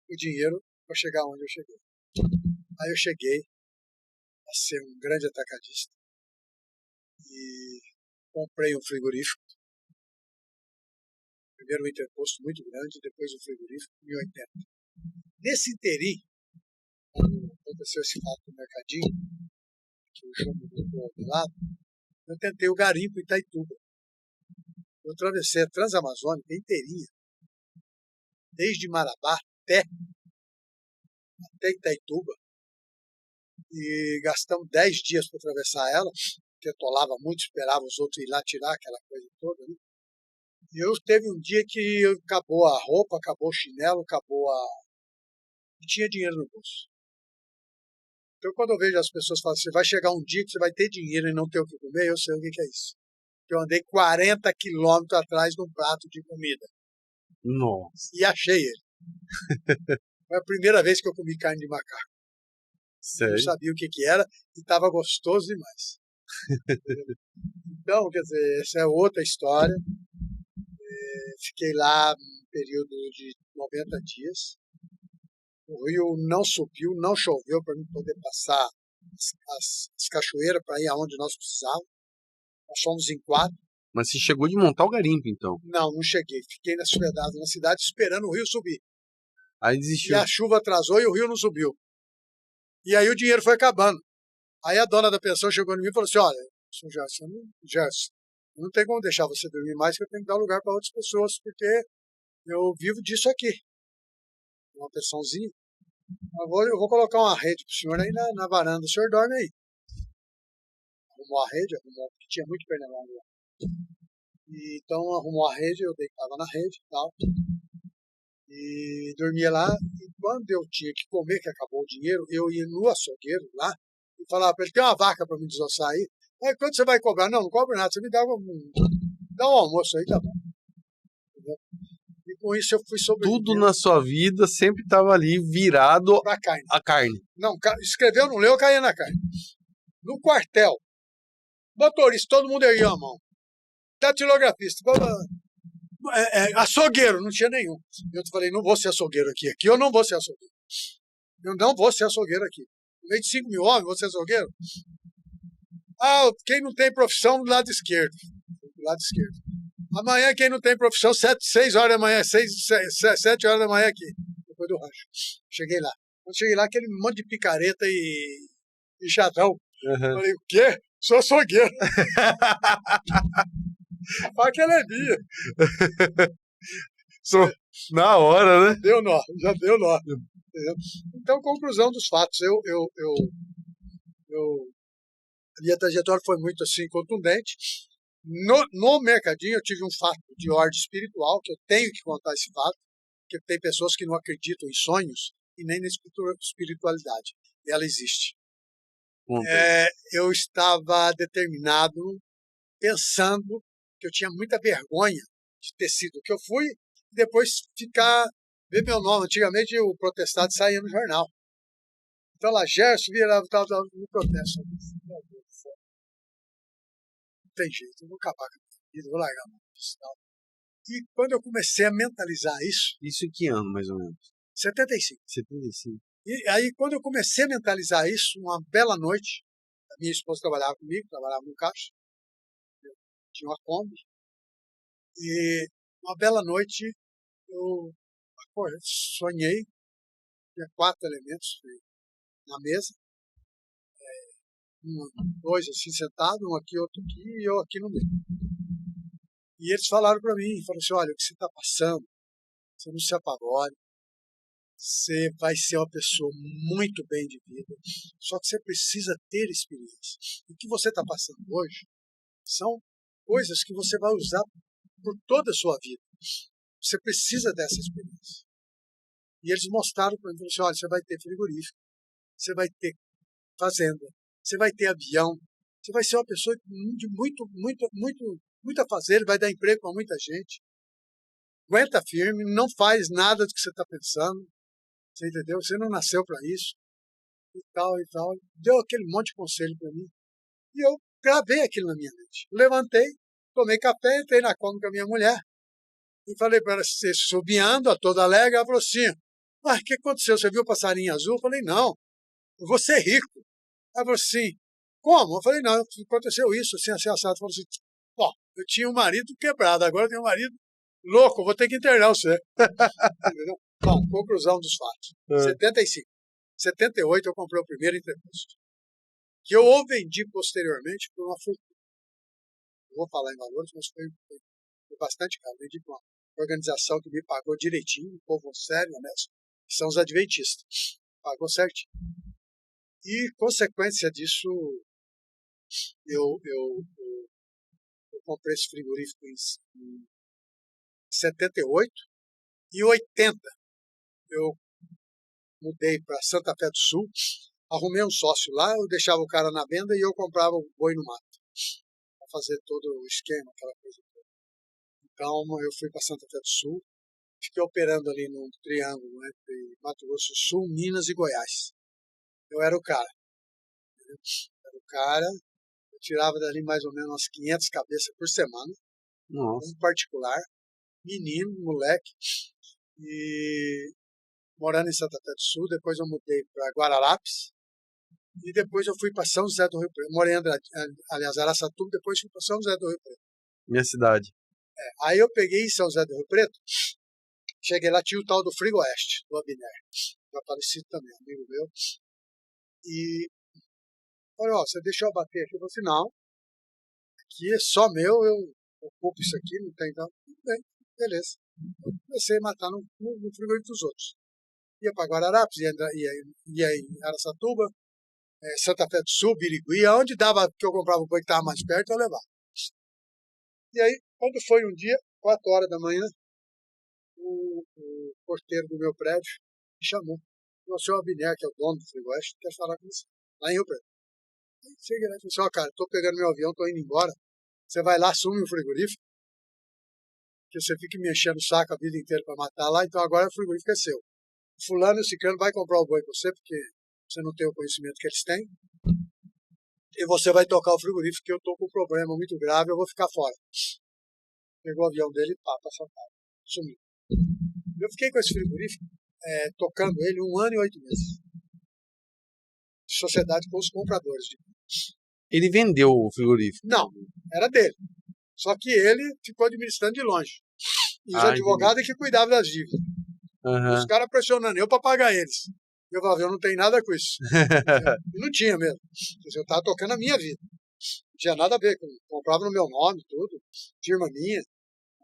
o dinheiro para chegar onde eu cheguei. Aí eu cheguei a ser um grande atacadista e comprei um frigorífico. Primeiro um interposto muito grande, depois um frigorífico, em 80. Nesse interim, quando aconteceu esse fato no Mercadinho, que o Júnior mudou do lado, eu tentei o garimpo em Itaituba. Eu atravessei a Transamazônica inteirinha, desde Marabá até Itaituba, e gastamos 10 dias para atravessar ela, porque atolava muito, esperava os outros ir lá tirar aquela coisa toda. Né? E eu teve um dia que acabou a roupa, acabou o chinelo, e tinha dinheiro no bolso. Então, quando eu vejo as pessoas falando assim, vai chegar um dia que você vai ter dinheiro e não ter o que comer, eu sei o que é isso. Eu andei 40 quilômetros atrás de um prato de comida.
Nossa.
E achei ele. Foi a primeira vez que eu comi carne de macaco.
Sério?
Eu sabia o que era e estava gostoso demais. Então, quer dizer, essa é outra história. Fiquei lá um período de 90 dias. O rio não subiu, não choveu para mim poder passar as cachoeiras para ir aonde nós precisávamos. Nós fomos em 4.
Mas você chegou de montar o garimpo, então?
Não cheguei. Fiquei hospedado na cidade esperando o rio subir.
Aí
E
desistiu.
a chuva atrasou e o rio não subiu. E aí o dinheiro foi acabando. Aí a dona da pensão chegou em mim e falou assim, olha, senhor Gerson, não tem como deixar você dormir mais, que eu tenho que dar lugar para outras pessoas, porque eu vivo disso aqui. Uma pensãozinha. Eu vou colocar uma rede pro senhor aí na varanda. O senhor dorme aí. Arrumou a rede, porque tinha muito pernilongo lá. E, então arrumou a rede, eu deitava na rede e tal. E dormia lá. E quando eu tinha que comer, que acabou o dinheiro, eu ia no açougueiro lá e falava para ele, tem uma vaca para me desossar aí. Aí quando você vai cobrar? Não cobro nada. Você me dá um almoço aí, tá bom. Entendeu? E com isso eu fui sobrevivendo.
Tudo na sua vida sempre estava ali virado
pra carne.
a carne.
Não, escreveu, não leu, caía na carne. No quartel, motorista, todo mundo ergueu a mão. Datilografista, açougueiro, não tinha nenhum. Eu falei, não vou ser açougueiro aqui. Aqui eu não vou ser açougueiro. Eu não vou ser açougueiro aqui. No meio de 5 mil homens, vou ser açougueiro? Ah, quem não tem profissão, do lado esquerdo. Do lado esquerdo. Amanhã, quem não tem profissão, 6 horas da manhã, 7 horas da manhã aqui, depois do rancho. Cheguei lá. Quando cheguei lá, aquele monte de picareta e chatão.
Uhum.
Falei, o quê? Sou açougueiro. A faca ela é minha.
Na hora, né?
Já deu nó. Entendeu? Então, conclusão dos fatos. Minha trajetória foi muito assim, contundente. No Mercadinho eu tive um fato de ordem espiritual, que eu tenho que contar esse fato, porque tem pessoas que não acreditam em sonhos e nem na espiritualidade. E ela existe. Eu estava determinado, pensando que eu tinha muita vergonha de ter sido o que eu fui, e depois ver meu nome. Antigamente o protestado saía no jornal. Então lá, Gerson virava tal, no protesto. Não tem jeito, eu vou acabar com a minha vida, vou largar a mão disso. E quando eu comecei a mentalizar isso...
Isso em que ano, mais ou menos?
75.
75.
E aí, quando eu comecei a mentalizar isso, uma bela noite, a minha esposa trabalhava comigo, trabalhava no caixa, eu tinha uma Kombi, e uma bela noite eu sonhei, tinha 4 elementos na mesa, dois assim sentados, um aqui, outro aqui, e eu aqui no meio. E eles falaram para mim, falaram assim, olha, o que você está passando, você não se apavore, você vai ser uma pessoa muito bem de vida, só que você precisa ter experiência. O que você está passando hoje são coisas que você vai usar por toda a sua vida. Você precisa dessa experiência. E eles mostraram para mim, falaram assim, olha, você vai ter frigorífico, você vai ter fazenda, você vai ter avião, você vai ser uma pessoa de muita fazer, vai dar emprego para muita gente. Aguenta firme, não faz nada do que você está pensando, você entendeu? Você não nasceu para isso, e tal, e tal. Deu aquele monte de conselho para mim. E eu gravei aquilo na minha mente. Levantei, tomei café, entrei na cama com a minha mulher, e falei para ela, você subiando, a toda alegre, ela falou assim, o que aconteceu? Você viu o passarinho azul? Eu falei, não, eu vou ser rico. Ela falou assim, como? Eu falei, não, aconteceu isso, assim, assado. Ela falou assim, ó, eu tinha um marido quebrado, agora eu tenho um marido louco, vou ter que internar você. Entendeu? Bom, conclusão dos fatos. 75. 78 eu comprei o primeiro entreposto, que eu ou vendi posteriormente por uma fortuna. Não vou falar em valores, mas foi bastante caro. Vendi para uma organização que me pagou direitinho, um povo sério, honesto, que são os adventistas. Pagou certinho. E, consequência disso, eu comprei esse frigorífico em 78 e 80. Eu mudei para Santa Fé do Sul, arrumei um sócio lá, eu deixava o cara na venda e eu comprava o boi no mato, para fazer todo o esquema, aquela coisa toda. Então, eu fui para Santa Fé do Sul, fiquei operando ali num triângulo entre Mato Grosso do Sul, Minas e Goiás. Eu era o cara. Eu tirava dali mais ou menos umas 500 cabeças por semana.
Nossa.
Um particular, menino, moleque. E morando em Santa Fé do Sul, depois eu mudei para Guararapes. E depois eu fui para São José do Rio Preto. Morei em Araçatuba, depois fui para São José do Rio Preto.
Minha cidade.
Aí eu peguei em São José do Rio Preto, cheguei lá, tinha o tal do Frigo Oeste, do Abner, já falecido também, amigo meu. E falei, ó, você deixou eu bater aqui? Eu falei assim, não, aqui é só meu, eu ocupo isso aqui, não tem então. Tudo bem, beleza. Eu comecei a matar no frigorífico dos outros. Ia para Guararapes, ia em Araçatuba, Santa Fé do Sul, Birigui, aonde dava que eu comprava um boi que estava mais perto, eu levava. E aí, quando foi um dia, 4 horas da manhã, o porteiro do meu prédio me chamou. O senhor Abner, que é o dono do Frigo Oeste, quer falar com você, lá em Rio Preto. Aí cheguei lá e falei assim, ó, cara, tô pegando meu avião, tô indo embora, você vai lá, assume o frigorífico, que você fica me enchendo o saco a vida inteira para matar lá, então agora o frigorífico é seu. O fulano e o ciclano vai comprar o boi com você, porque você não tem o conhecimento que eles têm, e você vai tocar o frigorífico, que eu tô com um problema muito grave, eu vou ficar fora. Pegou o avião dele e pá, pra São Paulo. Sumiu. Eu fiquei com esse frigorífico, tocando ele 1 ano e 8 meses. Sociedade com os compradores.
Ele vendeu o frigorífico?
Não, era dele. Só que ele ficou administrando de longe. E os advogados que cuidavam das dívidas.
Uhum.
Os caras pressionando eu para pagar eles. Eu falava, eu não tenho nada com isso. E não tinha mesmo. Eu estava tocando a minha vida. Não tinha nada a ver com. Comprava no meu nome, tudo. Firma minha.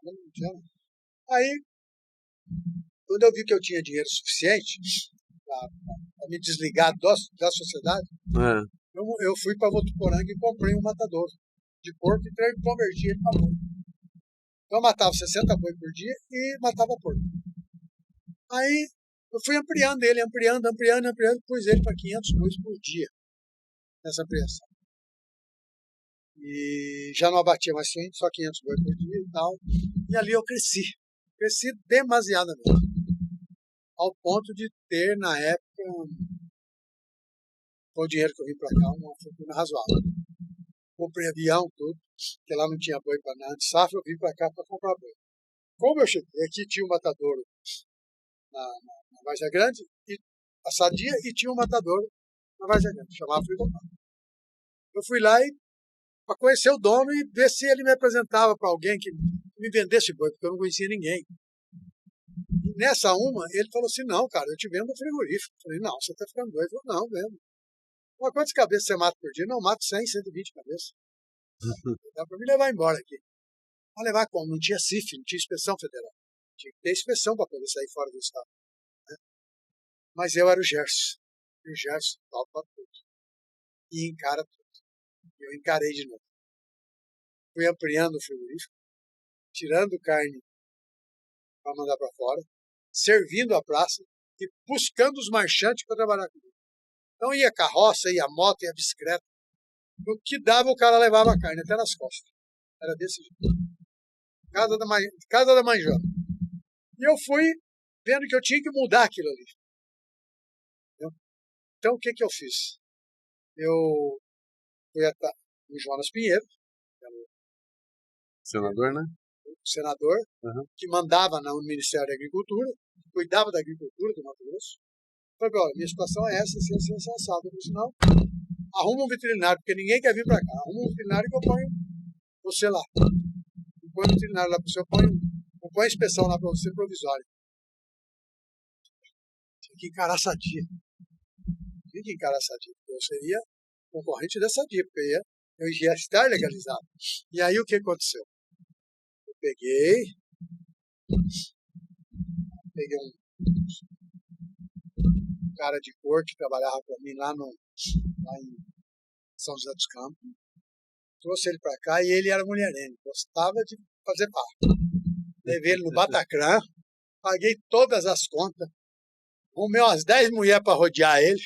Não tinha. Aí, quando eu vi que eu tinha dinheiro suficiente para me desligar da sociedade, eu fui para Votuporanga e comprei um matador de porco e converti ele para porco. Então eu matava 60 boi por dia e matava porco. Aí eu fui ampliando ele, ampliando, pus ele para 500 bois por dia nessa ampliação. E já não abatia mais 100, só 500 bois por dia e tal. E ali eu cresci demasiadamente. Ao ponto de ter, na época, com o dinheiro que eu vim para cá, uma fortuna razoável. Comprei avião, tudo, porque lá não tinha boi para nada de safra, eu vim para cá para comprar boi. Como eu cheguei aqui, tinha um matadouro na Várzea Grande, a Sadia, e tinha um matador na Várzea Grande, chamava Frigobar. Eu fui lá para conhecer o dono e ver se ele me apresentava para alguém que me vendesse boi, porque eu não conhecia ninguém. Nessa uma, ele falou assim, não, cara, eu te vendo no frigorífico. Eu falei, não, você tá ficando doido. Ele falou, não, vendo. Mas quantas cabeças você mata por dia? Não, mato 100, 120 cabeças. Dá pra me levar embora aqui. Mas levar como? Não tinha CIF, não tinha inspeção federal. Tinha que ter inspeção para poder sair fora do estado. Né? Mas eu era o Gerson. E o Gerson topa tudo. E encara tudo. Eu encarei de novo. Fui ampliando o frigorífico, tirando carne para mandar para fora, servindo a praça e buscando os marchantes para trabalhar comigo. Então ia carroça, ia moto, ia bicicleta. No que dava, o cara levava a carne até nas costas. Era desse jeito. Casa da mãe Joana. E eu fui vendo que eu tinha que mudar aquilo ali. Entendeu? Então, o que eu fiz? Eu fui até o Jonas Pinheiro,
Senador, né?
senador, que mandava no Ministério da Agricultura, cuidava da agricultura do Mato Grosso. Falei, olha, minha situação é essa, assim, assim, assado. Eu disse, não, arruma um veterinário, porque ninguém quer vir para cá. Arruma um veterinário que eu ponho você lá. Eu ponho um veterinário lá para você, eu ponho a inspeção lá para você provisória. Tinha que encarar a Sadia. Tinha que encarar a Sadia, porque eu seria concorrente da Sadia, porque eu ia estar legalizado. E aí o que aconteceu? Eu peguei um cara de cor que trabalhava para mim lá em São José dos Campos, trouxe ele para cá e ele era mulherengo, gostava de fazer barro. Levei ele no Bataclan, paguei todas as contas, arrumei umas 10 mulheres para rodear ele.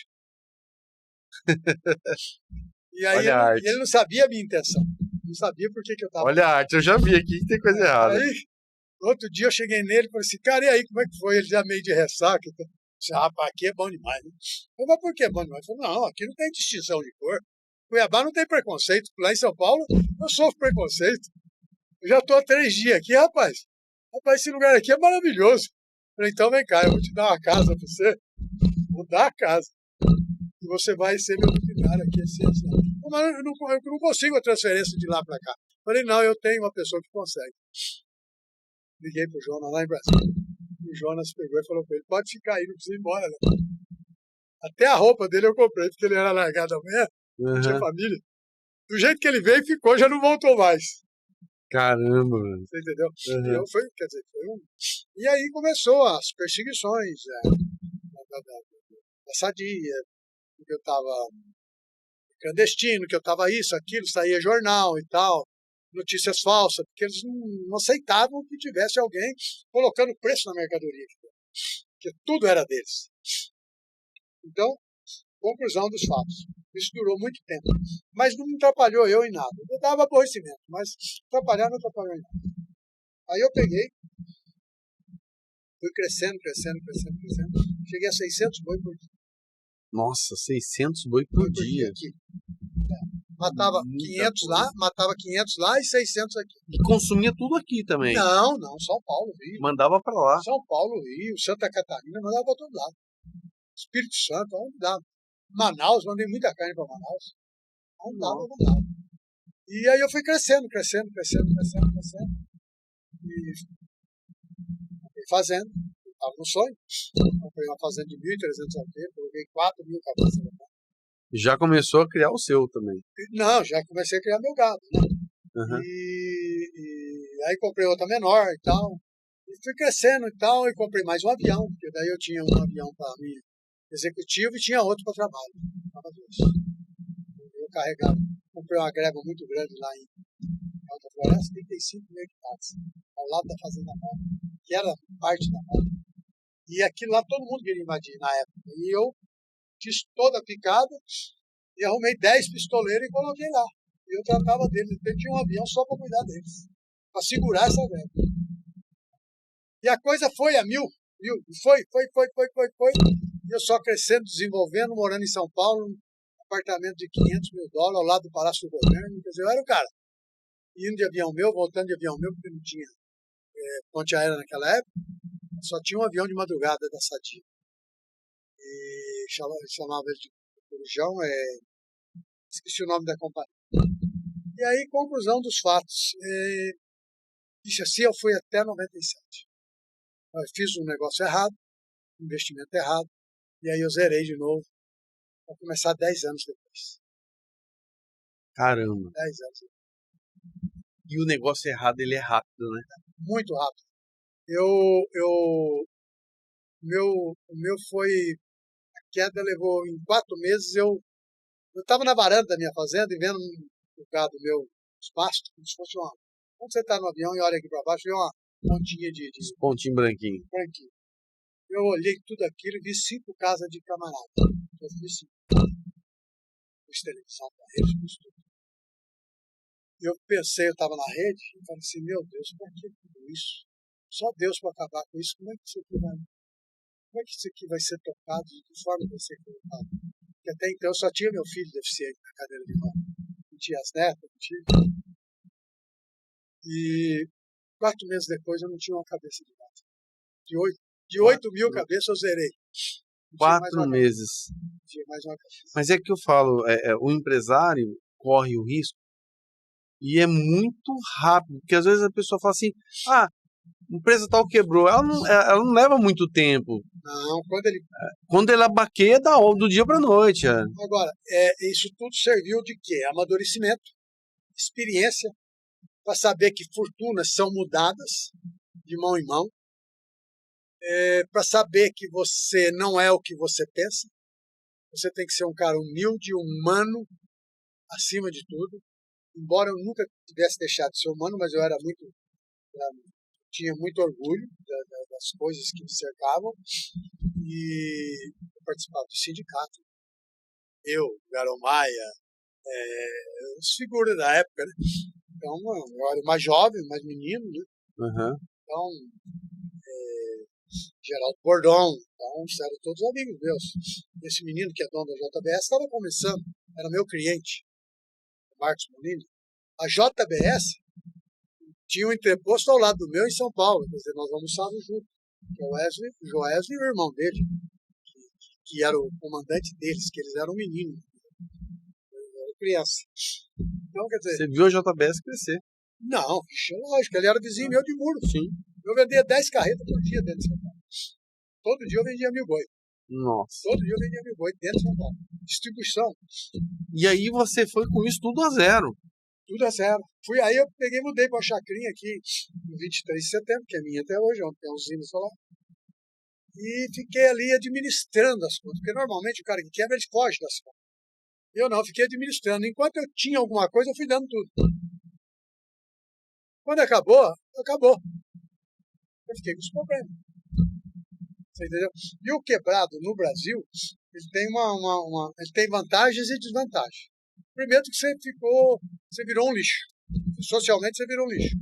E aí ele não sabia a minha intenção. Não sabia por que eu estava.
Olha a arte, eu já vi aqui que tem coisa errada.
Aí, outro dia eu cheguei nele e falei assim, cara, e aí, como é que foi? Ele já meio de ressaca. Eu disse, rapaz, aqui é bom demais, né? Eu falei, mas por que é bom demais? Ele falou, não, aqui não tem distinção de cor. Cuiabá não tem preconceito. Lá em São Paulo, eu sofro preconceito. Eu já estou há 3 dias aqui, rapaz. Rapaz, esse lugar aqui é maravilhoso. Eu falei, então vem cá, eu vou te dar uma casa para você. Vou dar a casa. E você vai ser meu veterinário aqui, assim, assim. Mas eu não consigo a transferência de lá para cá. Eu falei, não, eu tenho uma pessoa que consegue. Liguei pro Jonas lá em Brasília. O Jonas pegou e falou para ele, pode ficar aí, não precisa ir embora, não. Até a roupa dele eu comprei, porque ele era largado amanhã, tinha família. Do jeito que ele veio, ficou, já não voltou mais.
Caramba, mano.
Você entendeu? Então foi um... E aí começou as perseguições da Sadia, que eu estava clandestino, que eu estava isso, aquilo, saía jornal e tal, notícias falsas, porque eles não aceitavam que tivesse alguém colocando preço na mercadoria, porque tudo era deles. Então, conclusão dos fatos. Isso durou muito tempo, mas não me atrapalhou eu em nada. Eu dava aborrecimento, mas atrapalhar não atrapalhou em nada. Aí eu peguei, fui crescendo, cheguei a 600 boi por dia.
Nossa, 600 boi por dia.
Aqui. Matava 500 lá e 600 aqui.
E consumia tudo aqui também?
Não, São Paulo, Rio.
Mandava para lá?
São Paulo, Rio, Santa Catarina, mandava para todo lado. Espírito Santo, onde dava. Manaus, mandei muita carne para Manaus. Onde dava. E aí eu fui crescendo. E fui fazendo. Estava no sonho. Comprei uma fazenda de 1.300 alqueires, coloquei 4.000 cabeças.
Já começou a criar o seu também?
Não, já comecei a criar meu gado, né? E aí comprei outra menor e tal. E fui crescendo e tal, e comprei mais um avião, porque daí eu tinha um avião para mim executivo e tinha outro para trabalho. Eu carregava, comprei uma greva muito grande lá em Alta Floresta, 35 mil hectares, ao lado da Fazenda Nova, que era parte da Nova. E aquilo lá todo mundo queria invadir na época. E eu fiz toda a picada e arrumei 10 pistoleiros e coloquei lá. E eu tratava deles, eu tinha um avião só para cuidar deles, para segurar essa greve. E a coisa foi a mil. Foi. E eu só crescendo, desenvolvendo, morando em São Paulo, um apartamento de $500 mil ao lado do Palácio do Governo. Quer dizer, eu era o cara. Indo de avião meu, voltando de avião meu, porque não tinha ponte aérea naquela época. Só tinha um avião de madrugada da Sadia. E chamava ele de Corujão, esqueci o nome da companhia. E aí, conclusão dos fatos. Disse assim, eu fui até 97. Eu fiz um negócio errado, um investimento errado, e aí eu zerei de novo, para começar 10 anos depois.
Caramba.
10 anos depois.
E o negócio errado, ele é rápido, né?
Muito rápido. O meu foi, a queda levou em 4 meses, eu estava na varanda da minha fazenda e vendo um gado meu, os pastos, como se fosse uma... Quando você está no avião e olha aqui para baixo, vê uma pontinha de
Os pontinhos branquinhos.
branquinho. Eu olhei tudo aquilo e vi 5 casas de camarada. Eu vi 5. Fiz televisão para eles, fiz tudo. Eu pensei, eu estava na rede, e falei assim, meu Deus, para que tudo isso? Só Deus para acabar com isso, como é que isso aqui vai ser tocado, de que forma vai ser colocado? Porque até então eu só tinha meu filho deficiente na cadeira de roda. Não tinha as netas, não tinha. E 4 meses depois eu não tinha uma cabeça de gato. De 8 mil cabeças eu zerei.
4 meses.
Não tinha mais uma cabeça.
Mas é que eu falo, o empresário corre o risco e é muito rápido, porque às vezes a pessoa fala assim, a empresa tal quebrou, ela não leva muito tempo.
Não,
quando ela baqueia, do dia para noite.
Agora, isso tudo serviu de quê? Amadurecimento, experiência, para saber que fortunas são mudadas de mão em mão, para saber que você não é o que você pensa, você tem que ser um cara humilde, humano, acima de tudo. Embora eu nunca tivesse deixado de ser humano, mas eu tinha muito orgulho das coisas que me cercavam, e eu participava do sindicato. Eu, Garo Maia, as figuras da época, né? Então, eu era mais jovem, mais menino, né?
Uhum.
Então, Geraldo Bordon, então, eram todos amigos meus. Esse menino que é dono da JBS estava começando, era meu cliente, Marcos Molina. A JBS tinha um entreposto ao lado do meu em São Paulo, quer dizer, nós almoçávamos juntos. O Joésio e o irmão dele, que era o comandante deles, que eles eram meninos. Eu era criança. Então, quer dizer...
Você viu a JBS crescer?
Não, lógico, ele era vizinho meu de muro.
Sim.
Eu vendia 10 carretas por dia dentro de São Paulo. Todo dia eu vendia 1.000 boi.
Nossa.
Todo dia eu vendia 1.000 boi dentro de São Paulo. Distribuição.
E aí você foi com isso tudo a zero.
Tudo a zero. Aí eu mudei para uma chacrinha aqui no 23 de setembro, que é minha até hoje, onde tem a usina solar. E fiquei ali administrando as contas, porque normalmente o cara que quebra, ele foge das contas. Eu não, fiquei administrando. Enquanto eu tinha alguma coisa, eu fui dando tudo. Quando acabou, acabou. Eu fiquei com os problemas. Você entendeu? E o quebrado no Brasil, ele tem ele tem vantagens e desvantagens. Primeiro que você virou um lixo. Socialmente você virou um lixo.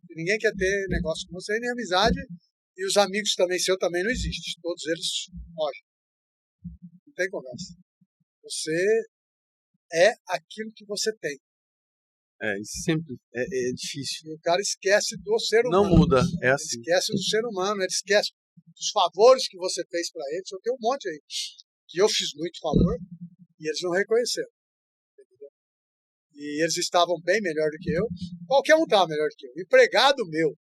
E ninguém quer ter negócio com você, nem amizade. E os amigos também, seu também não existem. Todos eles fogem. Não tem conversa. Você é aquilo que você tem.
Isso sempre é difícil.
E o cara esquece do ser humano.
Não muda, é assim.
Ele esquece do ser humano, ele esquece dos favores que você fez para eles. Eu tenho um monte aí que eu fiz muito favor e eles não reconheceram. Entendeu? E eles estavam bem melhor do que eu. Qualquer um estava melhor do que eu. O empregado meu,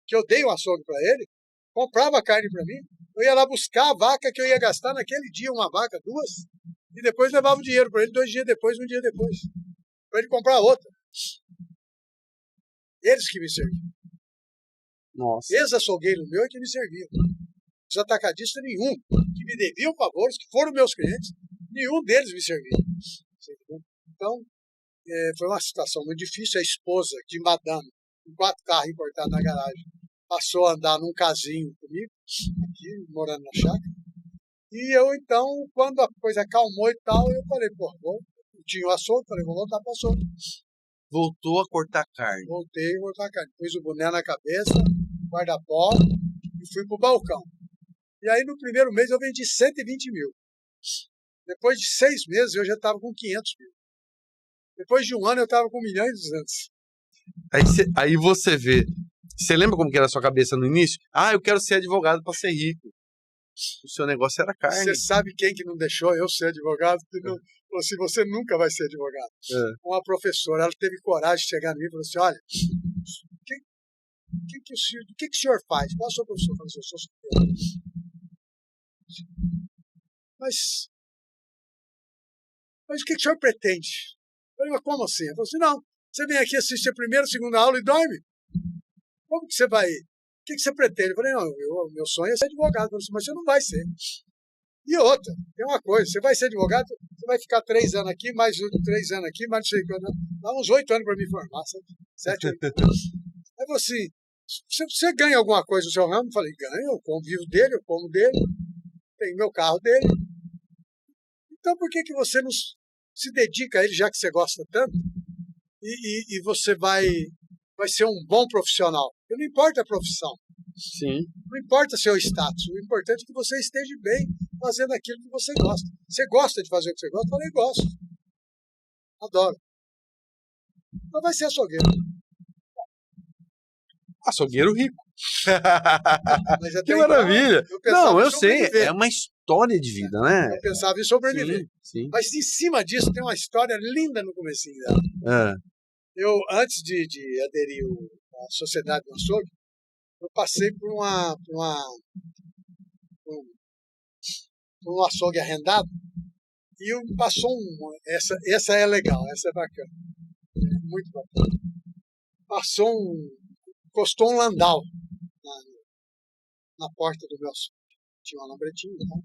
que eu dei um açougue para ele, comprava carne para mim. Eu ia lá buscar a vaca que eu ia gastar naquele dia, uma vaca, 2, e depois levava o dinheiro para ele 2 dias depois, 1 dia depois, para ele comprar outra. Eles que me serviam.
Nossa.
Ex-açougueiro meu é que me serviam. Os atacadistas, nenhum, que me deviam favores, que foram meus clientes, nenhum deles me servia. Então, foi uma situação muito difícil. A esposa de madame, com 4 carros importados na garagem, passou a andar num casinho comigo, aqui, morando na chácara. E eu, então, quando a coisa acalmou e tal, eu falei, eu tinha o açougue, falei, vou voltar para o açougue.
Voltou a cortar carne.
Voltei a cortar carne. Pus o boné na cabeça, guarda-pó, e fui pro balcão. E aí, no primeiro mês, eu vendi 120 mil. Depois de 6 meses, eu já estava com 500 mil. Depois de 1 ano, eu estava com 1 milhão e 200.
Aí você vê. Você lembra como que era a sua cabeça no início? Eu quero ser advogado para ser rico. O seu negócio era carne.
Você sabe quem que não deixou eu ser advogado? Falou assim, você nunca vai ser advogado. Uma professora, ela teve coragem de chegar em mim e falou assim, olha, o que o senhor faz? Qual a sua profissão? Eu falei assim, eu sou solteiro. Mas o que o senhor pretende? Eu falei, mas como assim? Ele falou assim, não, você vem aqui assistir a primeira, segunda aula e dorme? Como que você vai? O que você pretende? Eu falei, não, meu sonho é ser advogado. Ele falou assim, mas você não vai ser. E outra, tem uma coisa, você vai ser advogado, você vai ficar 3 anos aqui, mais 3 anos aqui, mais não sei quanto, dá uns 8 anos para me formar, sabe? 7, 8 anos. Aí falou assim, você ganha alguma coisa no seu ramo? Eu falei, ganho, eu convivo dele, eu como dele, tenho meu carro dele. Então por que você não se dedica a ele, já que você gosta tanto, e você vai ser um bom profissional? Porque não importa a profissão.
Sim.
Não importa seu status, o importante é que você esteja bem fazendo aquilo que você gosta. Você gosta de fazer o que você gosta? Eu falei, gosto. Adoro. Então vai ser açougueiro.
Açougueiro rico.
Mas até
Que
então,
maravilha.
Não,
eu sei, é uma história de vida, né?
Eu pensava em sobreviver.
Sim.
Mas em cima disso tem uma história linda no comecinho dela. Eu, antes de aderir à Sociedade do Açougue, eu passei por um açougue arrendado e passou essa é legal, essa é bacana, muito bacana. Encostou um landau na porta do meu açougue, tinha uma lambretinha, né?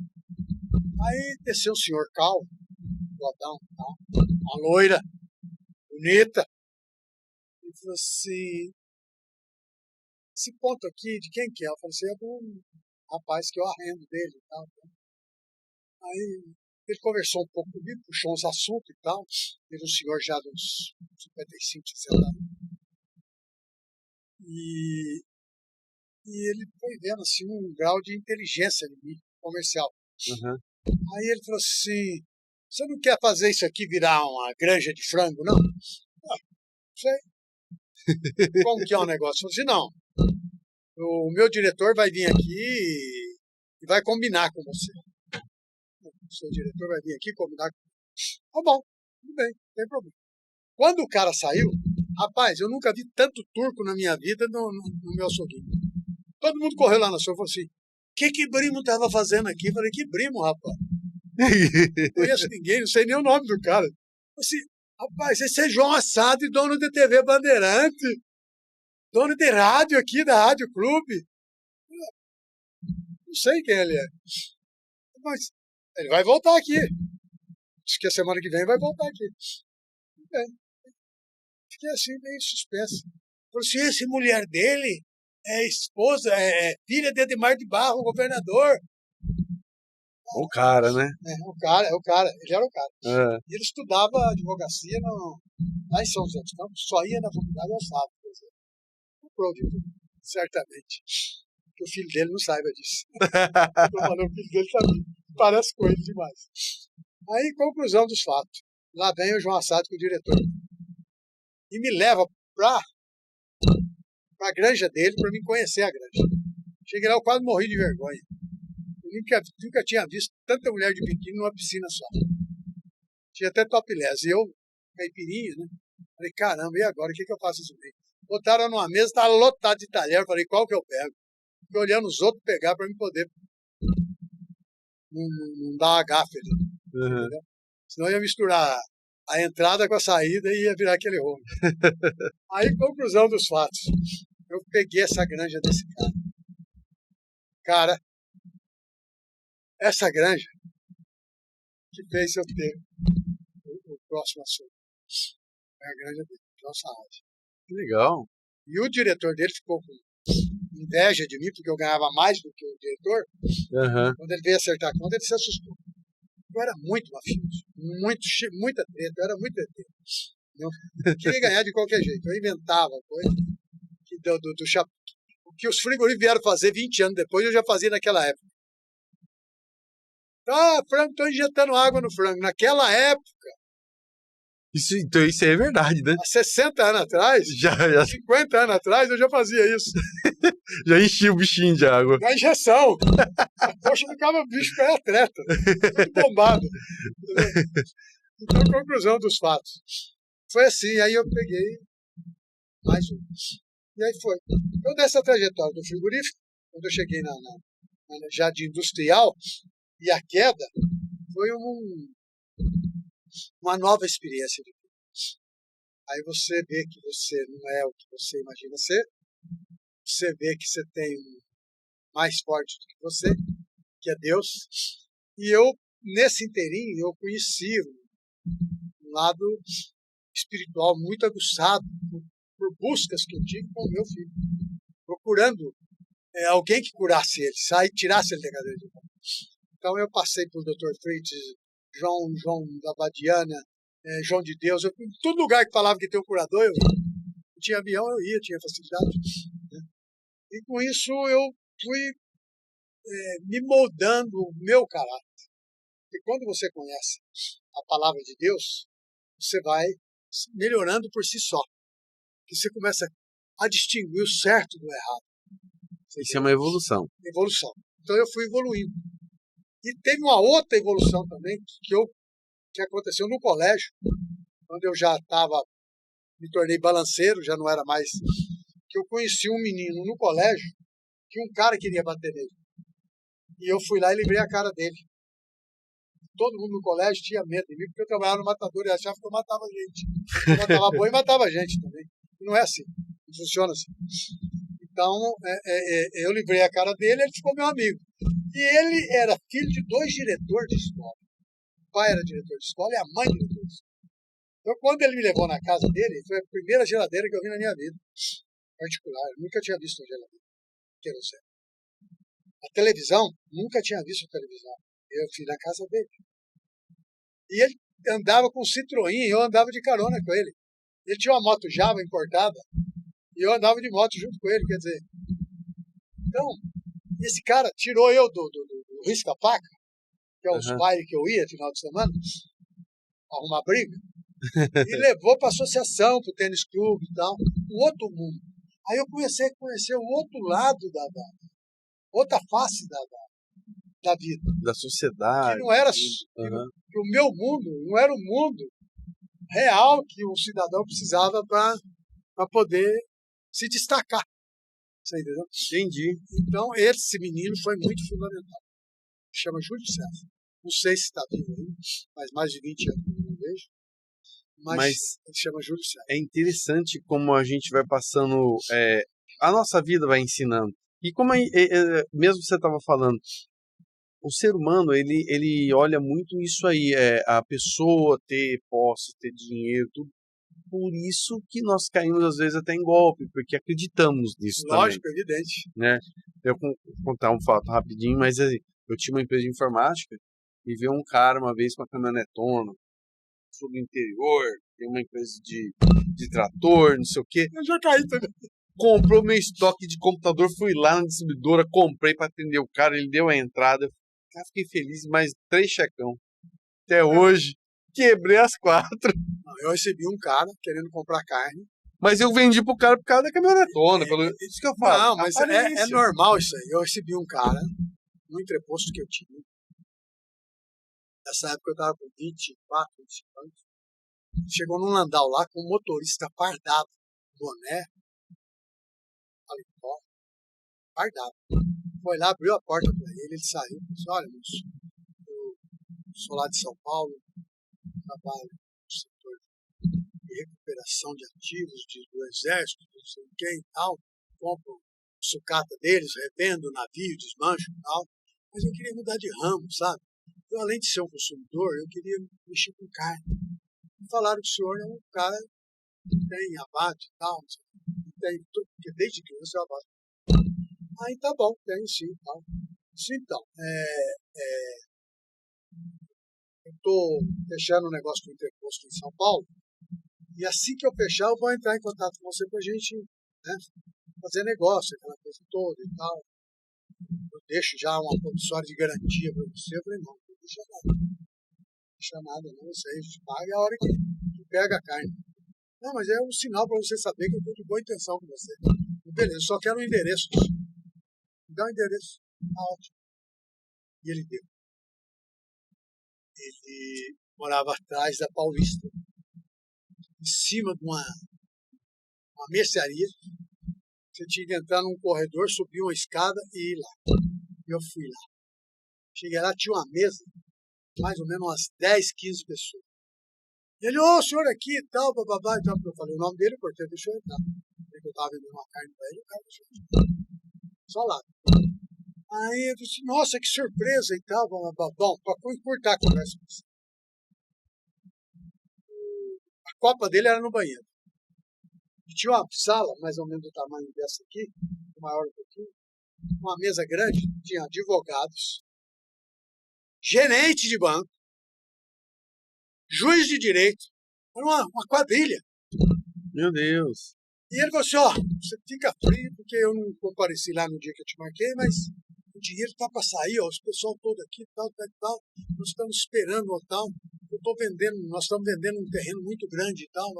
Aí desceu um senhor calmo, godão, uma loira, bonita, e falou assim, esse ponto aqui, de quem que é? Eu falei assim, é do rapaz que eu arrendo dele e tal. Aí ele conversou um pouco comigo, puxou uns assuntos e tal. Ele é um senhor já de uns 55, 60 anos. E ele foi vendo assim um grau de inteligência em mim, comercial.
Uhum.
Aí ele falou assim, você não quer fazer isso aqui virar uma granja de frango, não? Não sei. Como que é o negócio? Eu falei assim, não. O meu diretor vai vir aqui e vai combinar com você. O seu diretor vai vir aqui combinar com você. Tá bom, tudo bem, não tem problema. Quando o cara saiu, rapaz, eu nunca vi tanto turco na minha vida no meu açouguinho. Todo mundo correu lá no açougue e falou assim, o que Brimo estava fazendo aqui? Eu falei, que Brimo, rapaz? Não conheço ninguém, não sei nem o nome do cara. Eu falei assim, rapaz, esse é João Assad, dono da TV Bandeirante. Dono de rádio aqui, da Rádio Clube. Não sei quem ele é. Mas ele vai voltar aqui. Diz que a semana que vem vai voltar aqui. Bem, fiquei assim, meio suspenso. Falei assim, essa mulher dele é esposa, é filha de Edmar de Barro, governador.
O cara, né?
É o cara. Ele era o cara. E ele estudava advocacia lá em São José dos Campos, só ia na faculdade ao sábado, por exemplo. Certamente. Que o filho dele não saiba disso. Eu tô falando, o filho dele sabia. Parece com ele demais. Aí, conclusão dos fatos. Lá vem o João Assad, que é o diretor. E me leva pra granja dele, pra mim conhecer a granja. Cheguei lá, eu quase morri de vergonha. Eu nunca tinha visto tanta mulher de biquíni numa piscina só. Tinha até topless. E eu, caipirinha, né? Falei, caramba, e agora? O que eu faço isso bem? Botaram numa mesa, estava lotado de talher. Eu falei, qual que eu pego? Fiquei olhando os outros pegar para mim poder não dar uma gafe ali.
Uhum.
Senão ia misturar a entrada com a saída e ia virar aquele rolo. Aí, conclusão dos fatos. Eu peguei essa granja desse cara. Cara, essa granja que fez eu ter o próximo açougue. É a granja dele, nossa área.
Que legal.
E o diretor dele ficou com inveja de mim, porque eu ganhava mais do que o diretor.
Uhum.
Quando ele veio acertar a conta, ele se assustou. Eu era muito mafioso, muita treta, eu era muito treteiro. Eu queria ganhar de qualquer jeito. Eu inventava coisa o que os frigoríficos vieram fazer 20 anos depois, eu já fazia naquela época. Frango, estou injetando água no frango. Naquela época.
Então isso aí é verdade, né?
Há 60 anos atrás, 50 anos atrás, eu já fazia isso.
Já enchia o bichinho de água.
Na injeção. Poxa, ficava o bicho para atleta. Tudo bombado. Então, conclusão dos fatos. Foi assim, aí eu peguei mais um. E aí foi. Então, dessa trajetória do frigorífico, quando eu cheguei na Jardim Industrial, e a queda foi uma nova experiência de vida. Aí você vê que você não é o que você imagina ser, você vê que você tem um mais forte do que você, que é Deus. E eu, nesse inteirinho, eu conheci um lado espiritual muito aguçado por buscas que eu tive com o meu filho, procurando alguém que curasse ele, tirasse ele da cadeira de rodas. Então eu passei por Dr. Fritz, João da Badiana, João de Deus, em todo lugar que falava que tem um curador, eu tinha avião, eu ia, tinha facilidade. Né? E com isso eu fui me moldando o meu caráter. Porque quando você conhece a palavra de Deus, você vai melhorando por si só. Que você começa a distinguir o certo do errado.
Isso é uma evolução.
Evolução. Então eu fui evoluindo. E teve uma outra evolução também que aconteceu no colégio, quando eu já me tornei balanceiro, já não era mais, que eu conheci um menino no colégio que um cara queria bater nele. E eu fui lá e livrei a cara dele. Todo mundo no colégio tinha medo de mim, porque eu trabalhava no matador e achava que eu matava gente. Eu matava boi e matava gente também. E não é assim, não funciona assim. Então, eu livrei a cara dele, ele ficou meu amigo. E ele era filho de 2 diretores de escola. O pai era diretor de escola e a mãe diretor de escola. Então, quando ele me levou na casa dele, foi a primeira geladeira que eu vi na minha vida. Particular. Eu nunca tinha visto uma geladeira. Querosene. A televisão, nunca tinha visto televisão. Eu fui na casa dele. E ele andava com um Citroën, e eu andava de carona com ele. Ele tinha uma moto Java importada, e eu andava de moto junto com ele, quer dizer. Então, esse cara tirou eu do risca-faca, que é os bailes que eu ia final de semana, arrumar briga, e levou para a associação, para o tênis clube e tal, um outro mundo. Aí eu comecei a conhecer o outro lado outra face da vida.
Da sociedade.
Que não era que o meu mundo, não era o mundo real que o cidadão precisava para poder se destacar. Você entendeu?
Entendi.
Então, esse menino foi muito fundamental. Chama Júlio César. Não sei se está vivo aí, mas mais de 20 anos que eu não vejo. Mas ele chama Júlio César.
É interessante como a gente vai passando, a nossa vida vai ensinando. E como mesmo você estava falando, o ser humano, ele olha muito isso aí, a pessoa ter posse, ter dinheiro, tudo. Por isso que nós caímos às vezes até em golpe, porque acreditamos nisso.
Lógico,
também,
evidente.
né? Eu vou contar um fato rapidinho, mas eu tinha uma empresa de informática e veio um cara uma vez com uma caminhonetona, sul do interior, tem uma empresa de trator, não sei o quê.
Eu já caí também.
Comprou meu estoque de computador, fui lá na distribuidora, comprei para atender o cara, ele deu a entrada. Cara, fiquei feliz, mais 3 checão. Até hoje, quebrei as 4.
Eu recebi um cara querendo comprar carne.
Mas eu vendi pro cara por causa da caminhonetona. Isso que eu falo.
Não, mas é normal isso aí. Eu recebi um cara no entreposto que eu tinha. Nessa época eu estava com 24, 25 anos. Chegou num landau lá com um motorista fardado, boné, paletó, fardado. Foi lá, abriu a porta para ele saiu e disse: olha, moço, eu sou lá de São Paulo, trabalho no setor de recuperação de ativos do exército, não sei quem e tal, compro sucata deles, revendo navio, desmancho e tal, mas eu queria mudar de ramo, sabe? Eu, além de ser um consumidor, eu queria mexer com carne. Me falaram que o senhor é um cara que tem abate e tal, porque desde criança eu abato. Aí tá bom, tenho sim e tal. Então, eu estou fechando um negócio do interposto em São Paulo, e assim que eu fechar, eu vou entrar em contato com você para a gente, né, fazer negócio, aquela coisa toda e tal. Eu deixo já uma promissória de garantia para você. Eu falei: não deixa nada. Não deixa nada, não. Isso aí a gente paga a hora que pega a carne. Não, mas é um sinal para você saber que eu estou de boa intenção com você. Beleza, eu só quero um endereço. Me dá um endereço. Tá ótimo. E ele deu. Ele morava atrás da Paulista, em cima de uma mercearia, Você tinha que entrar num corredor, subir uma escada e ir lá. E eu fui lá. Cheguei lá, tinha uma mesa, mais ou menos umas 10, 15 pessoas. E ele, ô, o senhor aqui e tal, bababá. Então, eu falei o nome dele, portanto, deixa eu entrar. Eu estava vendendo uma carne para ele, o cara deixou eu entrar. Só lá. Aí eu disse, nossa, que surpresa e tal, bababá. Bom, para encurtar a conversa. A copa dele era no banheiro. E tinha uma sala, mais ou menos do tamanho dessa aqui, maior um pouquinho, uma mesa grande, tinha advogados, gerente de banco, juiz de direito, era uma quadrilha.
Meu Deus.
E ele falou assim, ó, você fica frio, porque eu não compareci lá no dia que eu te marquei, mas o dinheiro tá para sair, ó, os pessoal todo aqui, tal, nós estamos esperando, tal, nós estamos vendendo um terreno muito grande e tal,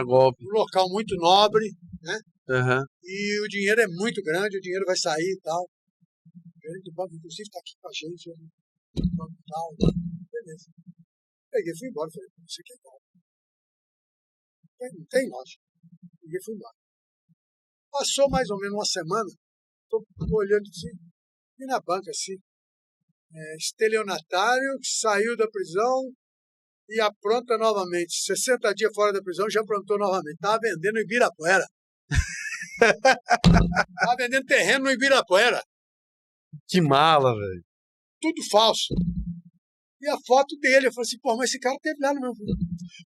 golpe.
Um local muito nobre, né?
Uhum.
E o dinheiro é muito grande, o dinheiro vai sair e tal. O gerente do banco, inclusive, está aqui com a gente, tal, beleza. Peguei e fui embora, falei, isso aqui é bom. Não tem lógica. Peguei e fui embora. Passou mais ou menos uma semana, estou olhando assim, e na banca assim, estelionatário que saiu da prisão e apronta novamente. 60 dias fora da prisão, já aprontou novamente. Estava vendendo em Ibirapuera. Estava vendendo terreno no Ibirapuera.
Que mala, velho.
Tudo falso. E a foto dele, eu falei assim, pô, mas esse cara teve lá no meu vídeo.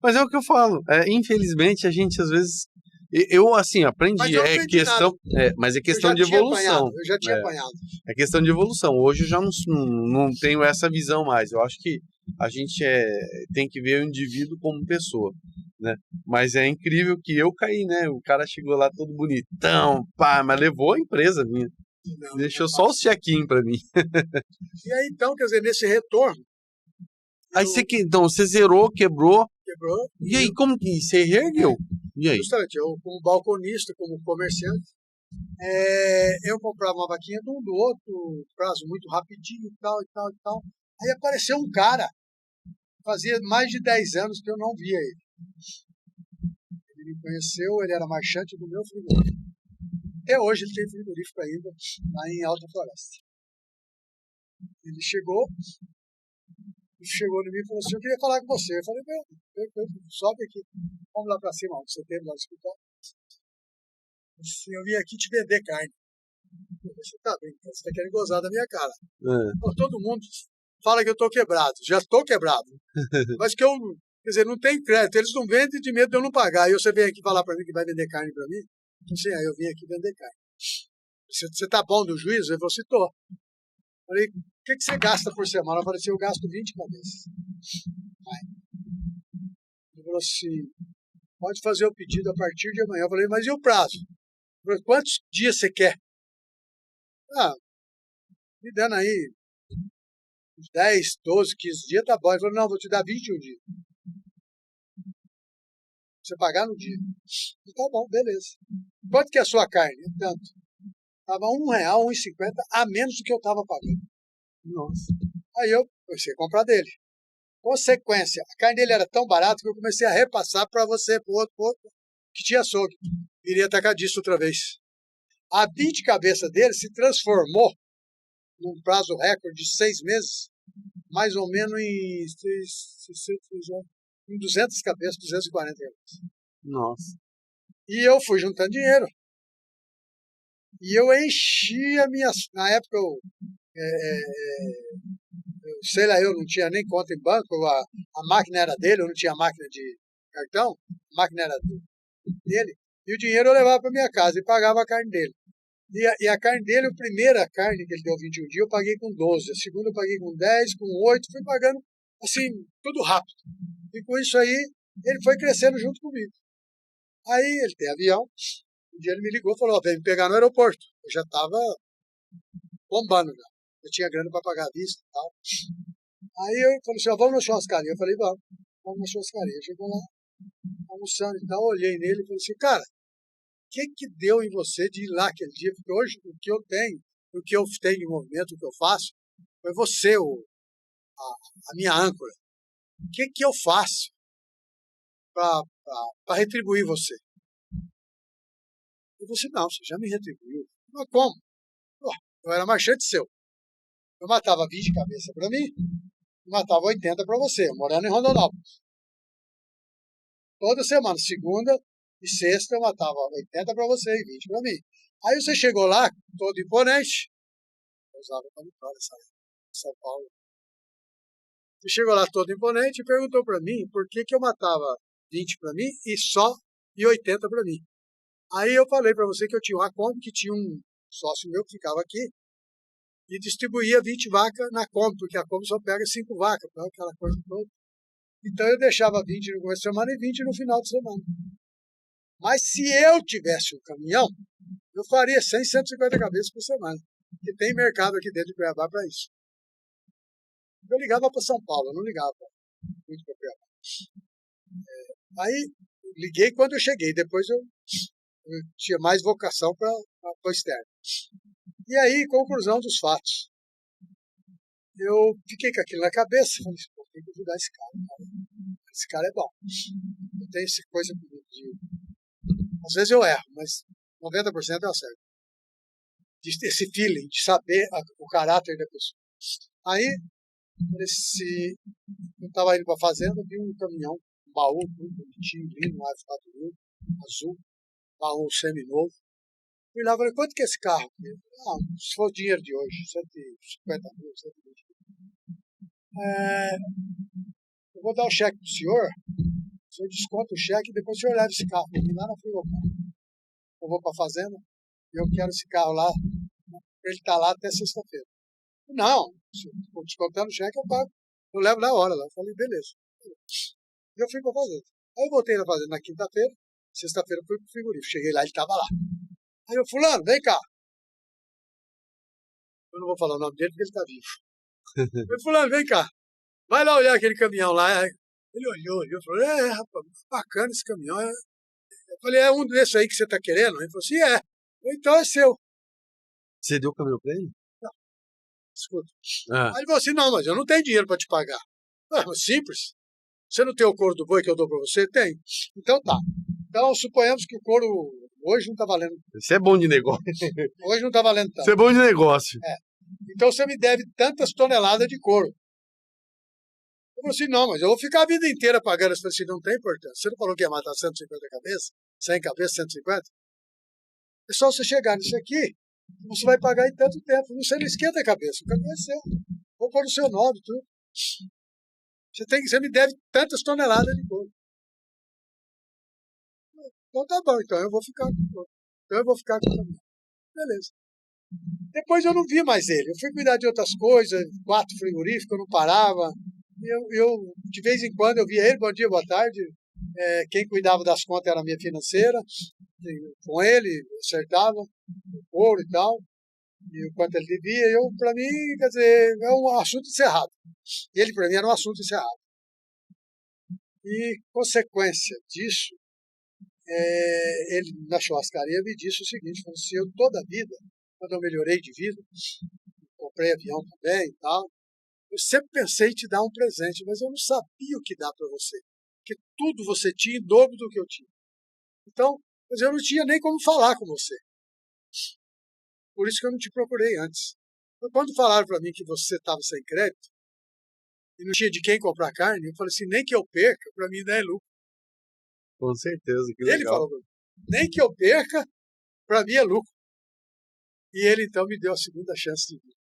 Mas é o que eu falo. Infelizmente, a gente às vezes. Eu, assim, aprendi.
Mas eu não aprendi
questão. Mas é questão de evolução.
Eu já tinha apanhado.
É questão de evolução. Hoje eu já não tenho essa visão mais. Eu acho que a gente tem que ver o indivíduo como pessoa, né? Mas é incrível que eu caí, né? O cara chegou lá todo bonitão, pá, mas levou a empresa minha.
Não,
deixou só o check-in pra mim.
E aí, então, quer dizer, nesse retorno...
Aí então, você zerou, quebrou.
Quebrou.
E aí, como que você reergueu? E aí?
Justamente, eu como balconista, como comerciante, eu comprava uma vaquinha de um do outro, prazo muito rapidinho e tal. Aí apareceu um cara, fazia mais de 10 anos que eu não via ele. Ele me conheceu, ele era marchante do meu frigorífico. Até hoje ele tem frigorífico ainda, lá em Alta Floresta. Ele chegou em mim e falou assim, eu queria falar com você. Eu falei, sobe aqui, vamos lá para cima, onde você teve lá no escritório. Assim, eu vim aqui te vender carne. Você tá brincando, você tá querendo gozar da minha cara. Pô, todo mundo fala que eu tô quebrado, já tô quebrado. Mas que eu, quer dizer, não tem crédito, eles não vendem de medo de eu não pagar. E você vem aqui falar para mim que vai vender carne para mim? Assim, aí eu vim aqui vender carne. Você tá bom do juízo? Eu falei, se tô. Falei, o que você gasta por semana? Eu falei assim, eu gasto 20 cabeças. Ele falou assim, pode fazer o pedido a partir de amanhã. Eu falei, mas e o prazo? Eu falei, quantos dias você quer? Me dando aí uns 10, 12, 15 dias, tá bom. Ele falou, não, vou te dar 21 dias. Você pagar no dia. Eu, tá bom, beleza. Quanto que é a sua carne? Tanto. Tava R$1, R$1,50 a menos do que eu tava pagando.
Nossa.
Aí eu comecei a comprar dele. Consequência, a carne dele era tão barata que eu comecei a repassar para você, pro outro, que tinha açougue. Iria atacadista outra vez. A bit cabeça dele se transformou num prazo recorde de 6 meses, mais ou menos em 200 cabeças, 240 euros.
Nossa.
E eu fui juntando dinheiro. E eu enchi a minha... Na época, sei lá, eu não tinha nem conta em banco, a máquina era dele, eu não tinha máquina de cartão, a máquina era dele, e o dinheiro eu levava para minha casa e pagava a carne dele. E a carne dele, a primeira carne que ele deu 21 dias, eu paguei com 12, a segunda eu paguei com 10, com 8, fui pagando, assim, tudo rápido. E com isso aí, ele foi crescendo junto comigo. Aí ele tem avião, um dia ele me ligou e falou, vem me pegar no aeroporto. Eu já estava bombando, né? Eu tinha grana para pagar a vista e tal. Aí eu falei assim, vamos na churrascaria. Eu falei, vamos na churrascaria. Chegou lá, almoçando e tal, olhei nele e falei assim, cara, o que deu em você de ir lá aquele dia? Porque hoje o que eu tenho de movimento, o que eu faço, foi você, a minha âncora. O que eu faço para retribuir você? Eu falei assim, não, você já me retribuiu. Mas como? Pô, eu era marchante seu. Eu matava 20 cabeças para mim e matava 80 para você, morando em Rondonópolis. Toda semana, segunda e sexta, eu matava 80 para você e 20 para mim. Aí você chegou lá, todo imponente. Eu usava para Vitória, São Paulo. Você chegou lá todo imponente e perguntou para mim por que eu matava 20 para mim e 80 para mim. Aí eu falei para você que eu tinha uma Kombi, que tinha um sócio meu que ficava aqui e distribuía 20 vacas na Kombi, porque a Kombi só pega 5 vacas, aquela coisa toda. Então eu deixava 20 no começo de semana e 20 no final de semana. Mas se eu tivesse um caminhão, eu faria 100, 150 cabeças por semana. Porque tem mercado aqui dentro de Cuiabá para isso. Eu ligava para São Paulo, eu não ligava muito para Cuiabá. Aí liguei quando eu cheguei, depois eu tinha mais vocação para o externo. E aí, conclusão dos fatos. Eu fiquei com aquilo na cabeça, falei, tem que ajudar esse cara. Esse cara é bom. Eu tenho essa coisa às vezes eu erro, mas 90% eu acerto. Esse feeling de saber o caráter da pessoa. Aí, eu estava indo para a fazenda, vi um caminhão, um baú, muito bonitinho, lindo, um F4000, azul, baú semi-novo. Fui lá e falei, quanto que é esse carro? Se for o dinheiro de hoje, 150 mil, 120 mil. Eu vou dar o cheque para o senhor desconta o cheque e depois o senhor leva esse carro lá na Frigocar. Eu vou para a fazenda e eu quero esse carro lá, para ele estar lá até sexta-feira. Não, descontando o cheque eu pago, eu levo na hora lá. Eu falei, beleza. E eu fui para a fazenda. Aí eu voltei na fazenda na quinta-feira, sexta-feira eu fui para o frigorífico. Cheguei lá, ele estava lá. Aí eu, fulano, vem cá. Eu não vou falar o nome dele porque ele está vivo. Eu, fulano, vem cá. Vai lá olhar aquele caminhão lá. Ele olhou, falou, rapaz, bacana esse caminhão. Eu falei, é um desses aí que você está querendo? Ele falou assim, é. Então é seu.
Você deu o caminhão para ele?
Não, escuta.
Ah.
Aí ele falou assim, não, mas eu não tenho dinheiro para te pagar. Simples. Você não tem o couro do boi que eu dou para você? Tem. Então tá. Então suponhamos que o couro hoje não está valendo.
Você é bom de negócio.
Hoje não está valendo tanto.
Você é bom de negócio.
Então você me deve tantas toneladas de couro. Eu falei assim, não, mas eu vou ficar a vida inteira pagando. Eu falei assim, não tem importância. Você não falou que ia matar 150 cabeças? 100 cabeças, 150? É só você chegar nisso aqui, você vai pagar em tanto tempo. Você não esquenta a cabeça, o caminhão é seu. Vou pôr o seu nome, tudo. Você me deve tantas toneladas de couro. Então tá bom, então eu vou ficar com o couro. Então eu vou ficar com o caminhão. Beleza. Depois eu não vi mais ele. Eu fui cuidar de outras coisas, 4 frigoríficos, eu não parava. Eu, de vez em quando, eu via ele, bom dia, boa tarde. Quem cuidava das contas era a minha financeira. Com ele, acertava o couro e tal. E o quanto ele devia. Para mim, quer dizer, é um assunto encerrado. Ele, para mim, era um assunto encerrado. E, consequência disso, ele, na churrascaria, me disse o seguinte, falou assim, eu toda a vida, quando eu melhorei de vida, comprei avião também e tal, eu sempre pensei em te dar um presente, mas eu não sabia o que dar para você. Porque tudo você tinha em dobro do que eu tinha. Então, mas eu não tinha nem como falar com você. Por isso que eu não te procurei antes. Então, quando falaram para mim que você estava sem crédito, e não tinha de quem comprar carne, eu falei assim, nem que eu perca, para mim não é lucro.
Com certeza, que legal.
Ele falou para mim, nem que eu perca, para mim é lucro. E ele, então, me deu a segunda chance de vida.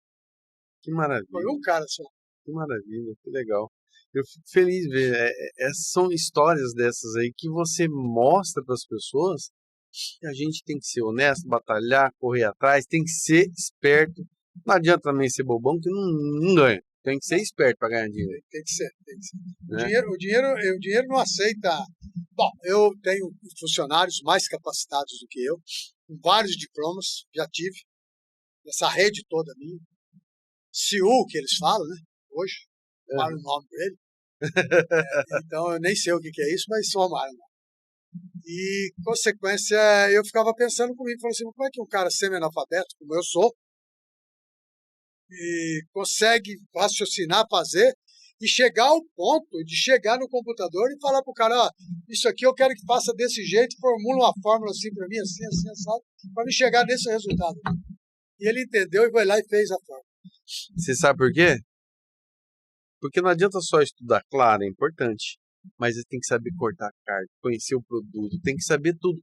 Que maravilha.
Foi um cara só.
Que maravilha, que legal. Eu fico feliz de ver. São histórias dessas aí que você mostra para as pessoas que a gente tem que ser honesto, batalhar, correr atrás, tem que ser esperto. Não adianta também ser bobão que não ganha. Tem que ser esperto para ganhar dinheiro.
Tem que ser, tem que ser.
Né?
O dinheiro não aceita. Bom, eu tenho funcionários mais capacitados do que eu, com vários diplomas, já tive, nessa rede toda minha. CIU, que eles falam, né? Hoje, tomaram o nome dele. Então, eu nem sei o que é isso, mas tomaram. E, consequência, eu ficava pensando comigo, falando assim, como é que um cara semi-analfabeto, como eu sou, e consegue raciocinar, fazer, E chegar ao ponto de chegar no computador e falar para o cara, ó, isso aqui eu quero que faça desse jeito, formula uma fórmula assim para mim, assim, assim, assado, para me chegar nesse resultado. E ele entendeu e foi lá e fez a fórmula.
Você sabe por quê? Porque não adianta só estudar, claro, é importante. Mas você tem que saber cortar a carne, conhecer o produto, tem que saber tudo.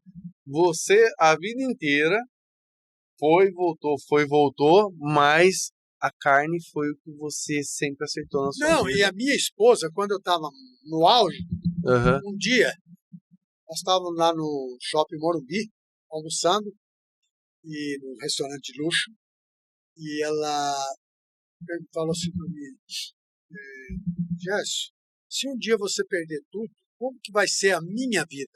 Você, a vida inteira, foi, voltou, mas a carne foi o que você sempre acertou na sua
Não,
vida.
e a minha esposa, quando eu estava no auge, um dia, nós estávamos lá no Shopping Morumbi, almoçando, e num restaurante de luxo, e ela falou assim para mim, Gerson, se um dia você perder tudo, como que vai ser a minha vida?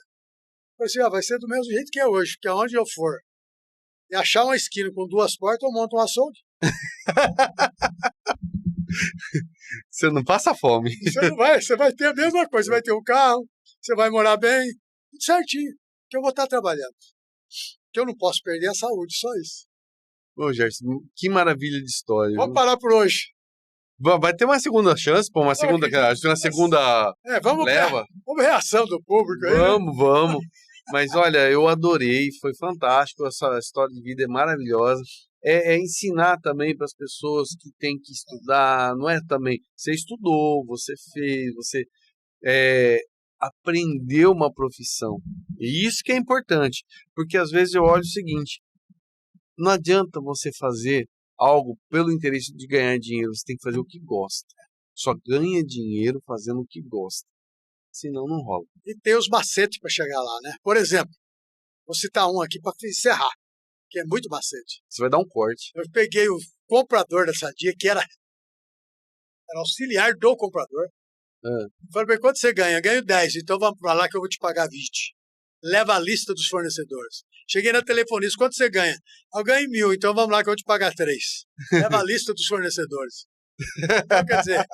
Eu falei assim, vai ser do mesmo jeito que é hoje, porque aonde eu for e achar uma esquina com 2 portas, eu monto um açougue.
Você não passa fome.
Você vai ter a mesma coisa, você vai ter um carro, você vai morar bem, tudo certinho, que eu vou estar trabalhando. Que eu não posso perder a saúde, só isso.
Ô, Gerson, que maravilha de história.
Vamos parar por hoje.
Vai ter uma segunda chance, pô, uma segunda, acho que na segunda leva.
Vamos ver a reação do público aí.
Vamos. Mas olha, eu adorei, foi fantástico, essa história de vida é maravilhosa. É ensinar também para as pessoas que têm que estudar, não é também, você estudou, você fez, você aprendeu uma profissão. E isso que é importante, porque às vezes eu olho o seguinte, não adianta você fazer algo pelo interesse de ganhar dinheiro, você tem que fazer o que gosta. Só ganha dinheiro fazendo o que gosta. Senão não rola.
E tem os macetes para chegar lá, né? Por exemplo, vou citar um aqui para encerrar, que é muito macete.
Você vai dar um corte.
Eu peguei o comprador da Sadia, que era auxiliar do comprador. Falei para ele, quanto você ganha? Ganho 10, então vamos para lá que eu vou te pagar 20. Leva a lista dos fornecedores. Cheguei na telefonista, quanto você ganha? Eu ganho 1.000, então vamos lá que eu vou te pagar 3. Leva a lista dos fornecedores. Então, quer dizer,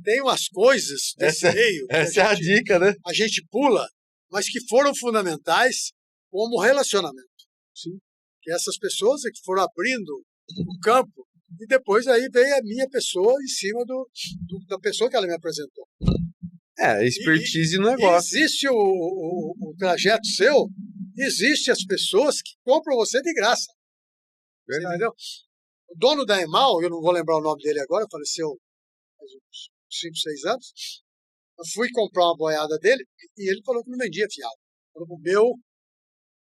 tem umas coisas desse meio.
Essa é a dica, né?
A gente pula, mas que foram fundamentais como relacionamento. Sim. Que essas pessoas que foram abrindo o campo, e depois aí veio a minha pessoa em cima da pessoa que ela me apresentou.
Expertise no negócio.
Existe o trajeto seu, existe as pessoas que compram você de graça.
Verdade.
Entendeu? O dono da Emal, eu não vou lembrar o nome dele agora, faleceu há uns 5, 6 anos. Eu fui comprar uma boiada dele e ele falou que não vendia fiado. Falou pro meu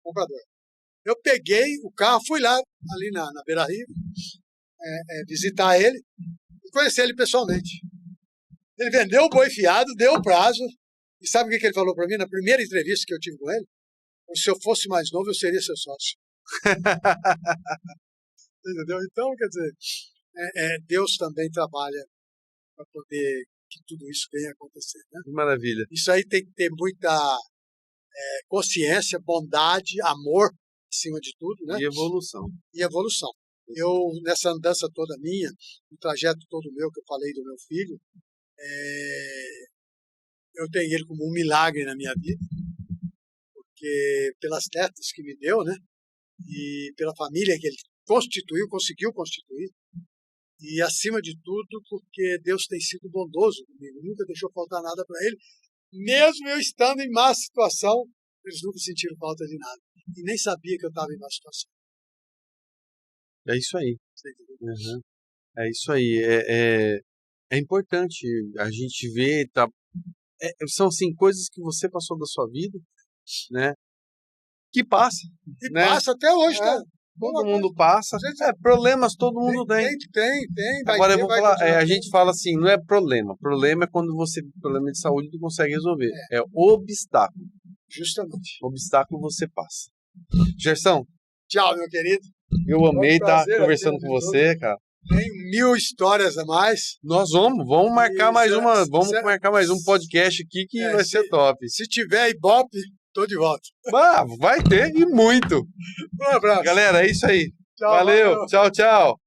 comprador. Eu peguei o carro, fui lá, ali na Beira Rio, visitar ele e conhecer ele pessoalmente. Ele vendeu o boi fiado, deu o prazo. E sabe o que ele falou para mim na primeira entrevista que eu tive com ele? Se eu fosse mais novo, eu seria seu sócio. Entendeu? Então, quer dizer, Deus também trabalha para poder que tudo isso venha acontecer. Né?
Maravilha.
Isso aí tem que ter muita consciência, bondade, amor, acima de tudo. Né? E evolução. Eu, nessa andança toda minha, no trajeto todo meu, que eu falei do meu filho, eu tenho ele como um milagre na minha vida, porque pelas netas que me deu, né? E pela família que ele conseguiu constituir, e acima de tudo, porque Deus tem sido bondoso comigo, nunca deixou faltar nada para ele, mesmo eu estando em má situação, eles nunca sentiram falta de nada, e nem sabia que eu estava em má situação.
É isso aí. Uhum. É isso aí. É importante a gente ver, tá? São assim, coisas que você passou da sua vida, né? Que passa.
E
né?
passa até hoje, tá?
Todo mundo passa. Problemas todo mundo tem.
Tem.
Agora eu vou falar, a gente fala assim, não é problema. Problema é quando você tem problema de saúde e não consegue resolver. É obstáculo.
Justamente.
Obstáculo você passa. Gerson.
Tchau, meu querido.
Eu amei estar conversando com você, cara.
Tem 1000 histórias a mais.
Nós vamos marcar mais uma. Vamos marcar mais um podcast aqui que vai ser top.
Se tiver Ibope, tô de volta.
Vai ter e muito.
Um abraço.
Galera, é isso aí.
Tchau,
valeu. Tchau.